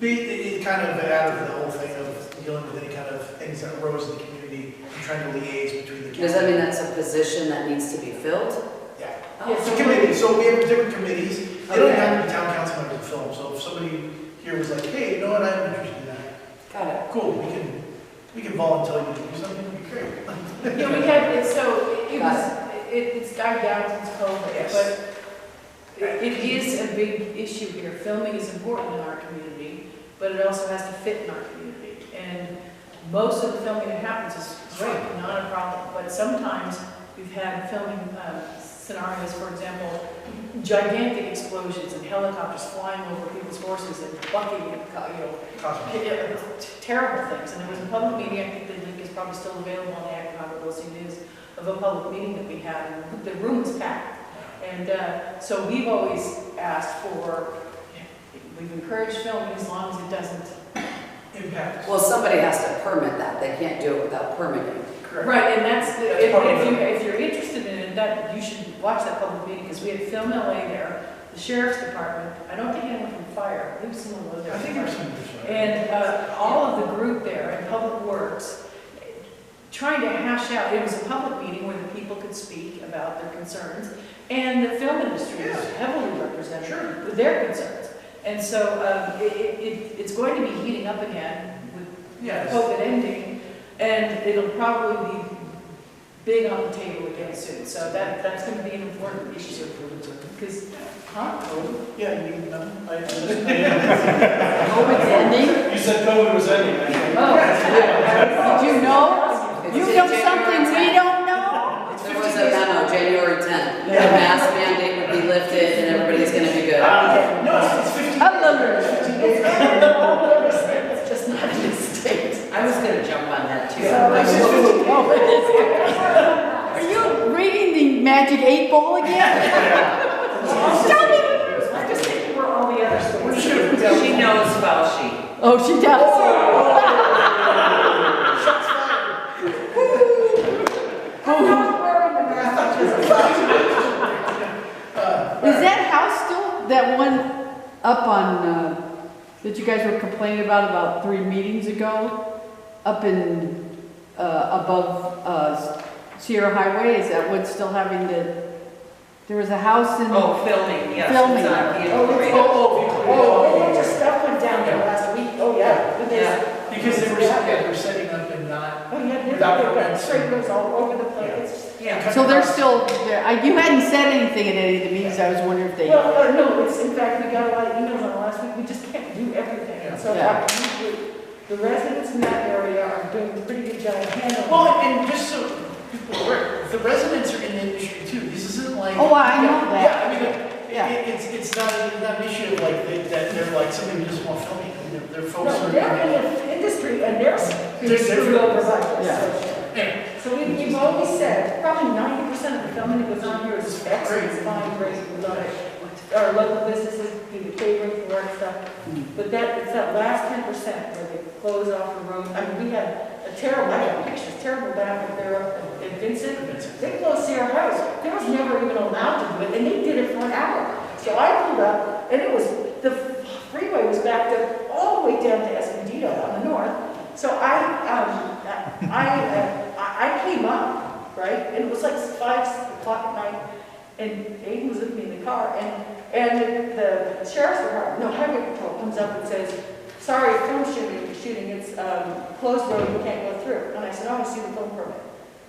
it kind of out of the whole thing of dealing with any kind of things that arose in the community and trying to liaise between the county. Does that mean that's a position that needs to be filled? Yeah. Oh. It's a committee, so we have different committees. They don't have to be town council members to film, so if somebody here was like, hey, you know what, I'm interested in that. Got it. Cool, we can volunteer you to do something, it'd be great. Yeah, we had, it, so it Got was, it's died down since COVID, Yes. but it is a big issue here. Filming is important in our community, but it also has to fit in our community. And most of the filming that happens is great, not a problem, but sometimes we've had filming scenarios, for example, gigantic explosions and helicopters flying over people's horses and bucking and, terrible things. And there was a public meeting, I think the link is probably still available on the Acton Harbor News, of a public meeting that we had, and the room was packed. And so we've always asked for, we've encouraged filming as long as it doesn't Impact. Well, somebody has to permit that. They can't do it without permitting. Correct. Right, and that's, That's part of if you're interested in it, that, you should watch that public meeting, because we had Film LA there, the sheriff's department, I don't think anyone from fire, I think someone was there. I think from there's fire. some. And all of the group there and Public Works, trying to hash out, it was a public meeting where the people could speak about their concerns, and the film industry was heavily represented Sure. with their concerns. And so it's going to be heating up again with Yes. COVID ending, and it'll probably be big on the table again soon. So that's going to be an important issue. Because, Yeah, you need them. COVID's ending? You said COVID was ending, I think. Oh, did you know? You know something we don't know? There was a memo, January 10th. The mask mandate would be lifted and everybody's gonna be good. No, it's 15. It's just not in the state. I was gonna jump on that too. Oh, it is. Are you reading the Magic 8 Ball again? Tell me. I'm just thinking where all the other stores. She knows Fauci. Oh, she does. Is that house still, that one up on, that you guys were complaining about 3 meetings ago? Up in, above Sierra Highway, is that one still having the, there was a house in? Oh, filming, yes. Filming. It's on vehicle Oh, radio. a bunch of stuff went down there last week. Oh, yeah. But there's- Yeah. Because they were setting up and not. Oh, yeah, Without they've got permits. trailers all over the place. Yeah. So they're still there. You hadn't said anything at any of the meetings. I was wondering if they. Well, no, it's, in fact, we got a lot of emails on it last week. We just can't do everything. And so Yeah. the residents in that area are doing a pretty good job handling. Well, and just so people are aware, the residents are in the industry too. This isn't like. Oh, I know that. Yeah, I mean, Yeah. it's not an issue of like, that they're like, somebody who just want filming. They're folks who No, are. they're in the industry and they're being screwed over by this. Yeah. So we've always said, probably 90% of the filming that goes on here is excellent, it's fine, great, we love it. Our local businesses do the catering for and stuff. But it's that last 10% where they close off the road. I mean, we had a terrible, I got pictures, terrible back up there up in Vincent. They closed Sierra House. They was never even allowed to do it, and they did it for an hour. So I pulled up, and the freeway was backed up all the way down to Escondido on the north. So I right? And it was like 5 o'clock at night, and Aiden was with me in the car, and the sheriff's department, no, highway patrol comes up and says, sorry, film shooting, it's closed road, you can't go through. And I said, oh, I see the film permit.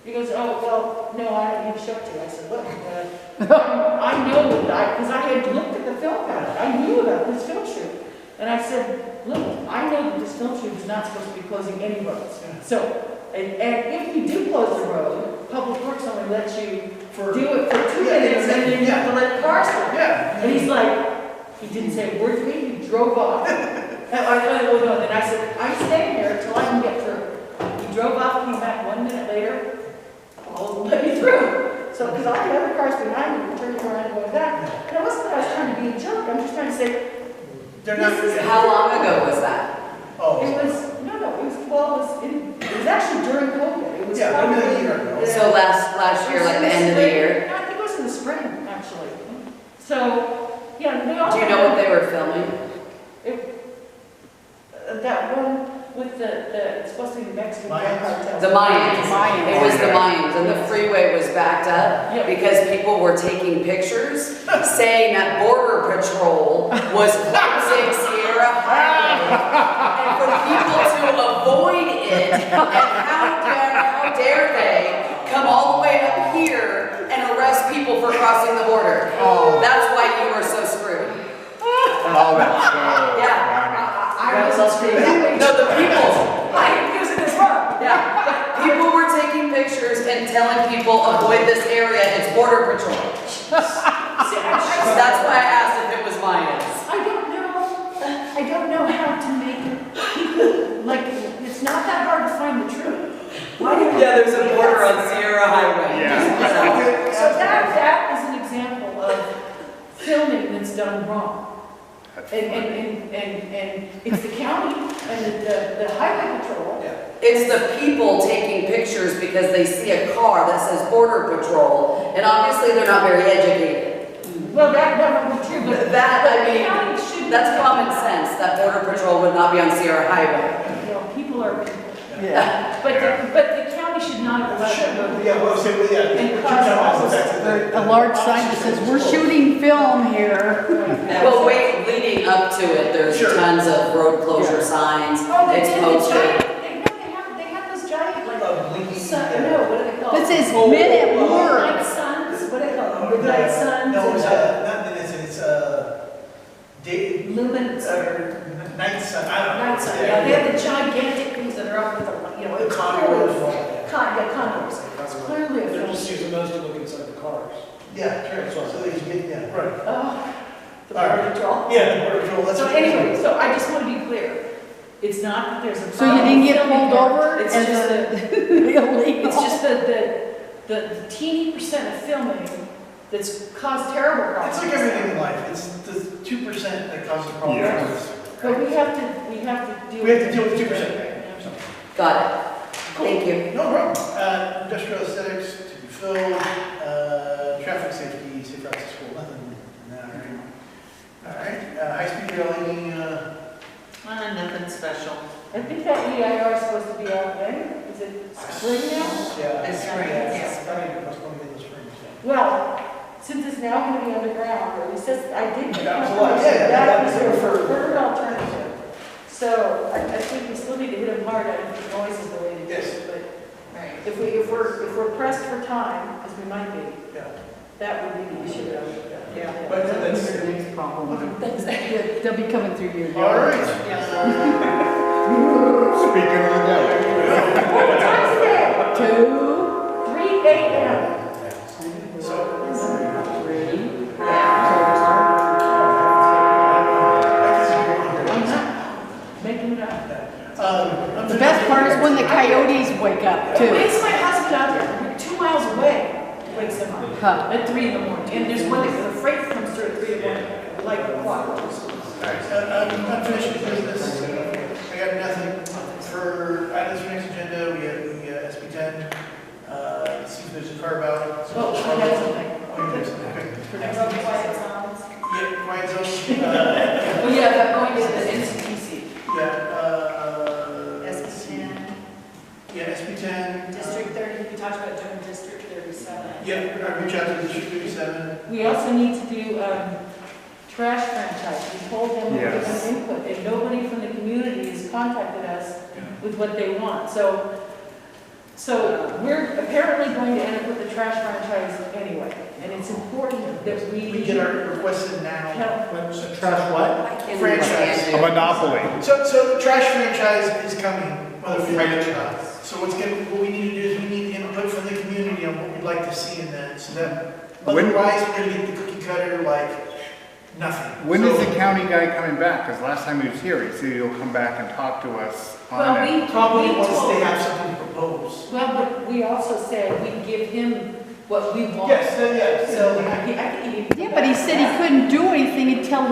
He goes, oh, well, no, I don't need to show it to you. I said, look, I know that, because I had looked at the film permit, I knew about this film shoot. And I said, look, I know that this film shoot is not supposed to be closing any roads. So, and if you do close the road, Public Works only lets you do it for 2 minutes, and then you have to let cars through. And he's like, he didn't say a word to me, he drove off. And then I said, I'm staying here till I can get through. He drove off, came back 1 minute later, let me through. So, because I had other cars behind me, turning around and going back. And it wasn't that I was trying to be a jerk, I'm just trying to say, How long ago was that? Oh. it was, it was actually during COVID. It was Yeah, probably maybe a year ago. So last year, like the end of the year? No, I think it was in the spring, actually. So, yeah, they all. Do you know what they were filming? That one with it's supposed to be the Mexican drug cartel. The Mayans. It was the Mayans, and the freeway was backed up Yeah. because people were taking pictures saying that Border Patrol was closing Sierra Highway. And for people to avoid it, and how dare they come all the way up here and arrest people for crossing the border? Oh. That's why you were so screwed. Oh, that's so Yeah. I wasn't screwed. No, the people. I am using this wrong. Yeah, people were taking pictures and telling people avoid this area, it's Border Patrol. So that's why I asked if it was Mayans. I don't know how to make it, like, it's not that hard to find the truth. Why do you- Yeah, there's a border on Sierra Highway. Yeah. So that is an example of filming that's done wrong. And it's the county and the highway patrol. It's the people taking pictures because they see a car that says Border Patrol, and obviously they're not very educated. Well, that would be true, but That, I the mean, county shouldn't. that's common sense, that Border Patrol would not be on Sierra Highway. You know, people are people. Yeah. But the county should not have allowed them. Yeah, well, so, yeah. And cause A large sign that says, we're shooting film here. Well, wait, leading up to it, there's Sure. tons of road closure signs, Oh, they it's did the posted. giant, they have those giant, like, Blinking. no, what are they called? This is men at Midnight work. suns, what do they call them? Midnight suns. No, it's, and, not minutes, it's, day, Lumens or night sun, I don't know. night sun. Yeah, they have the gigantic things that are up with the, you know, The it's contours. contours. It's clearly a They're film. just using those to look inside the cars. Yeah, sure, so they can get, yeah. Right. Oh, the All right. border patrol. Yeah, the border patrol, that's. So what- anyway, so I just want to be clear. It's not that there's a So you problem didn't get filming pulled there. over It's as just a that, illegal? it's just the teeny percent of filming that's caused terrible It's problems. like everything in life, it's the 2% that causes problems. Yes. But we have to deal We have to deal with 2%. Got it. Thank you. No problem. Industrial aesthetics to be filled, traffic safety, safe routes to school, nothing. All right, high-speed rail lighting, Nothing special. I think that EIR is supposed to be out when? Is it spring now? yeah. This spring, yes. Probably in the spring, so. Well, since it's now going to be underground, or at least that's, I did get That was a confirmation lot, yeah, that was yeah, a yeah. preferred alternative. So I think we still need to hit them hard. I don't think noise is the way to do Yes. it. But Right. if we're pressed for time, because we might be, Yeah. that would be the issue. Yeah. But that's. Your next problem. They'll be coming through your All yard. right. Speaking of the devil. What time is it? 3 a.m. Making it up. The best part is when the coyotes wake up It too. wakes my husband out there, we're 2 miles away, wakes him up Huh. at 3 in the morning. And there's one, the freight comes through at 3 in the morning, like a clock. Unfinished business, I got nothing. For items for next agenda, we have SB 10, see if there's a carve out. Oh, I have something. Oh, you have something, okay. For next week. Quiet sounds. Yeah, quiet zone, Oh, yeah, that going to the NCTC. yeah, SB10, yeah, SB 10. District 30, we talked about doing District out to District 37. We also need to do, trash franchise. We told them we give Yes. them input, and nobody from the community has contacted us with what they want. So we're apparently going to end up with the trash franchise anyway, and it's important that We get our requests in now. A trash what? Franchise. A monopoly. So the trash franchise is coming. Franchise. So what we need to do is we need input from the community on what we'd like to see in that, so that otherwise we're gonna get the cookie cutter like nothing. When is the county guy coming back? Because last time he was here, he said he'll come back and talk to us on Well, it. Probably we once told- they have something to propose. Well, but we also said we'd give him what we want. Yes. So I think he. Yeah, but he said he couldn't do anything until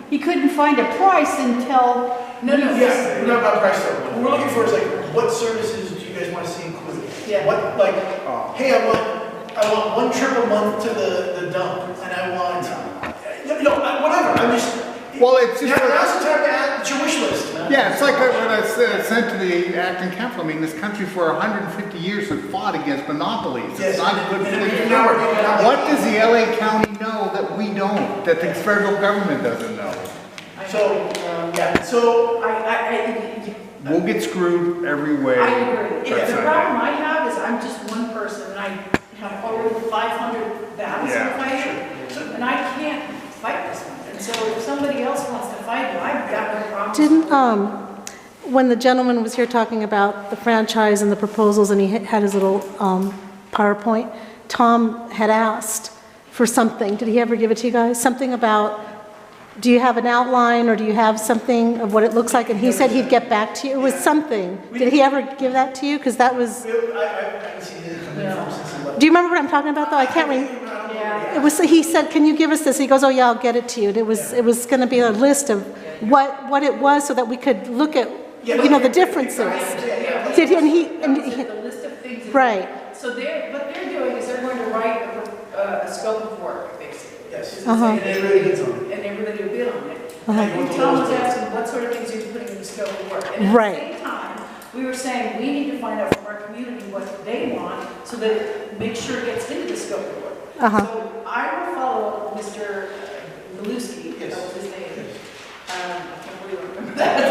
he couldn't find a price until, No, Yeah, we're not about price though. What we're looking for is like, what services do you guys want to see included? Yeah. What, like, Oh. hey, I want one trip a month to the dump, and I want, whatever, I'm just. Well, it's just. Now's the time to add, it's your wish list. Yeah, it's like when I sent to the acting council, I mean, this country for 150 years has fought against monopolies. Yes, It's not and- good for and the we know it. What does the LA County know that we don't, that the federal government doesn't know? So, so, We'll get screwed every way. I agree. That's The not problem I have is I'm just one person, and I have already 500 battles to Yeah. fight, and I can't fight this one. And so if somebody else wants to fight it, I've got no problem. Didn't, when the gentleman was here talking about the franchise and the proposals, and he had his little PowerPoint, Tom had asked for something. Did he ever give it to you guys? Something about, do you have an outline, or do you have something of what it looks like? And he said he'd get back to you. It was something. Did he ever give that to you? Because that was, I haven't seen it come in from since he left. do you remember what I'm talking about, though? I can't remember. Yeah. It was, he said, can you give us this? He goes, oh yeah, I'll get it to you. And it was going to be a list of what it was, so that we could look at, the differences. Did he, and he, The list of things. that- right. So what they're doing is they're going to write a scope of work, basically. Yes. Is And they really get on it. And they're going to do a bid on it. Uh-huh. And Tom was asking what sort of things are you putting in the scope of work? And Right. at the same time, we were saying we need to find out from our community what they want, so that it makes sure it gets into the scope of work. Uh-huh. So I will follow up with Mr. Maluski, that was his name. I can't believe I remember that.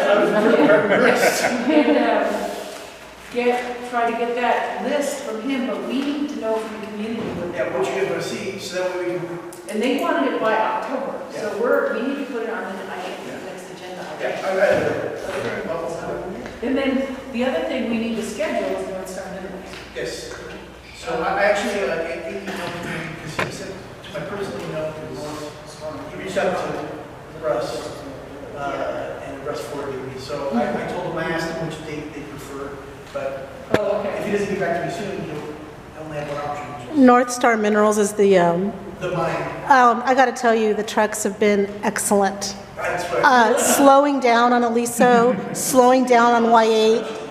And try to get that list from him, but we need to know from the community what they Yeah, what want. you guys want to see, so that way we can, And they wanted it by October, so we need to put it on the next agenda. And then the other thing we need to schedule is North Star Minerals. yes. So I actually, emailed him, because he sent to my personal email, he reached out to Russ, and Russ forwarded me. So I told him, I asked him which date they prefer, but Oh, if okay. he doesn't get back to me soon, he'll only have one option, which is North Star Minerals is the, the mine. I got to tell you, the trucks have been excellent. That's right. Slowing down on Aliso, slowing down on Y8.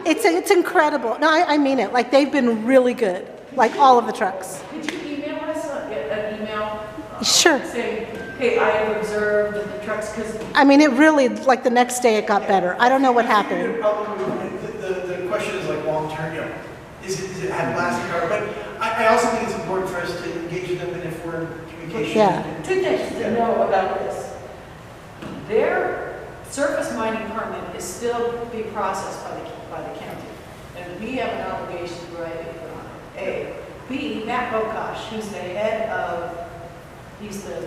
It's incredible. No, I mean it. Like, they've been really good, like all of the trucks. Could you email us an email? Sure. Saying, hey, I have observed that the trucks, because I mean, it really, like the next day it got better. I don't know what happened. The question is like long-term, is it have lasting power? But I also think it's important for us to engage with them, and if we're in communication. Yeah. two things to know about this. Their surface mining permit is still being processed by the county. And we have an obligation to write input on it. A. B. Matt Bokosh, who's the head of, he's the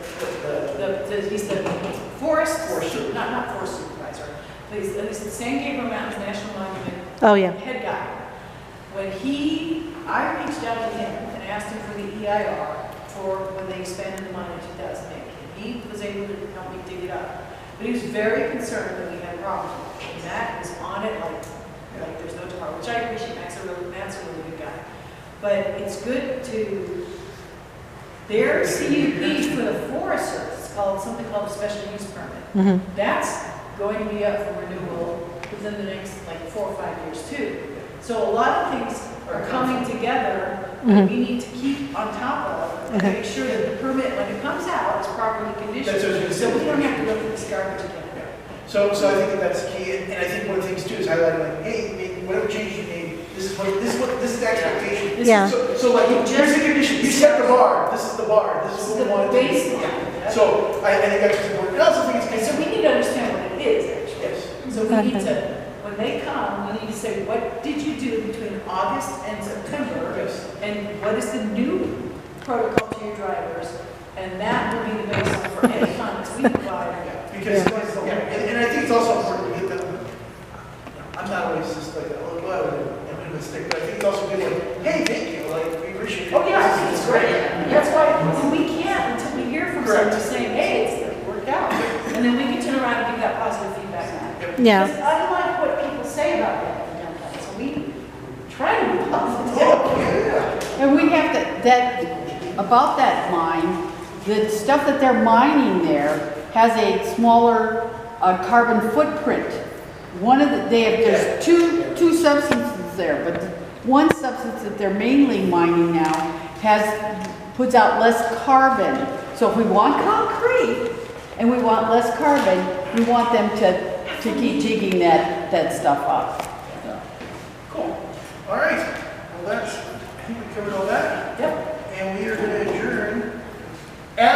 forest, not forest supervisor, but he's the San Gabriel Mountains National Monument Oh, yeah. head guy. I reached out to him and asked him for the EIR for when they expanded the mine in 2008. He was able to help me dig it up. But he was very concerned that we had problems. And Matt was on it like there's no tomorrow, which I appreciate. Matt's a really good guy. But it's good to, their CUP for the Forest Service is something called a special use permit. That's going to be up for renewal within the next 4 or 5 years too. So a lot of things are coming together that we need to keep on top of and make sure that the permit, when it comes out, is properly conditioned. That's what I was gonna say. So we don't have to go through this garbage again. So I think that's key, and I think one of the things too is highlighting like, hey, whatever changes you made, This is the expectation. Yeah. So like, here's the condition, you set the bar, this is the bar, this is what we want to do. baseline. So, I think that's important. And I also think it's And so good. we need to understand what it is, actually. Yes. So we need to, when they come, we need to say, what did you do between August and September? Yes. And what is the new protocol to your drivers? And that will be the baseline for any comments we provide. Because, and I think it's also important to get them, I'm not always just like, oh, well, I'm gonna stick, but I think it's also good, like, hey, thank you, like, we appreciate it. Oh, yeah, I think it's great. That's why we can't until we hear from Correct. somebody saying, hey, it's worked out. And then we can turn around and give that positive feedback. Yeah. Because I like what people say about that downtown, so we try to be positive. Oh, yeah. And we have to, about that mine, the stuff that they're mining there has a smaller carbon footprint. One of the, there's two substances there, but the one substance that they're mainly mining now puts out less carbon. So if we want concrete and we want less carbon, we want them to keep digging that stuff up. Cool. All right. Well, I think we covered all that. Yep. And we are gonna adjourn at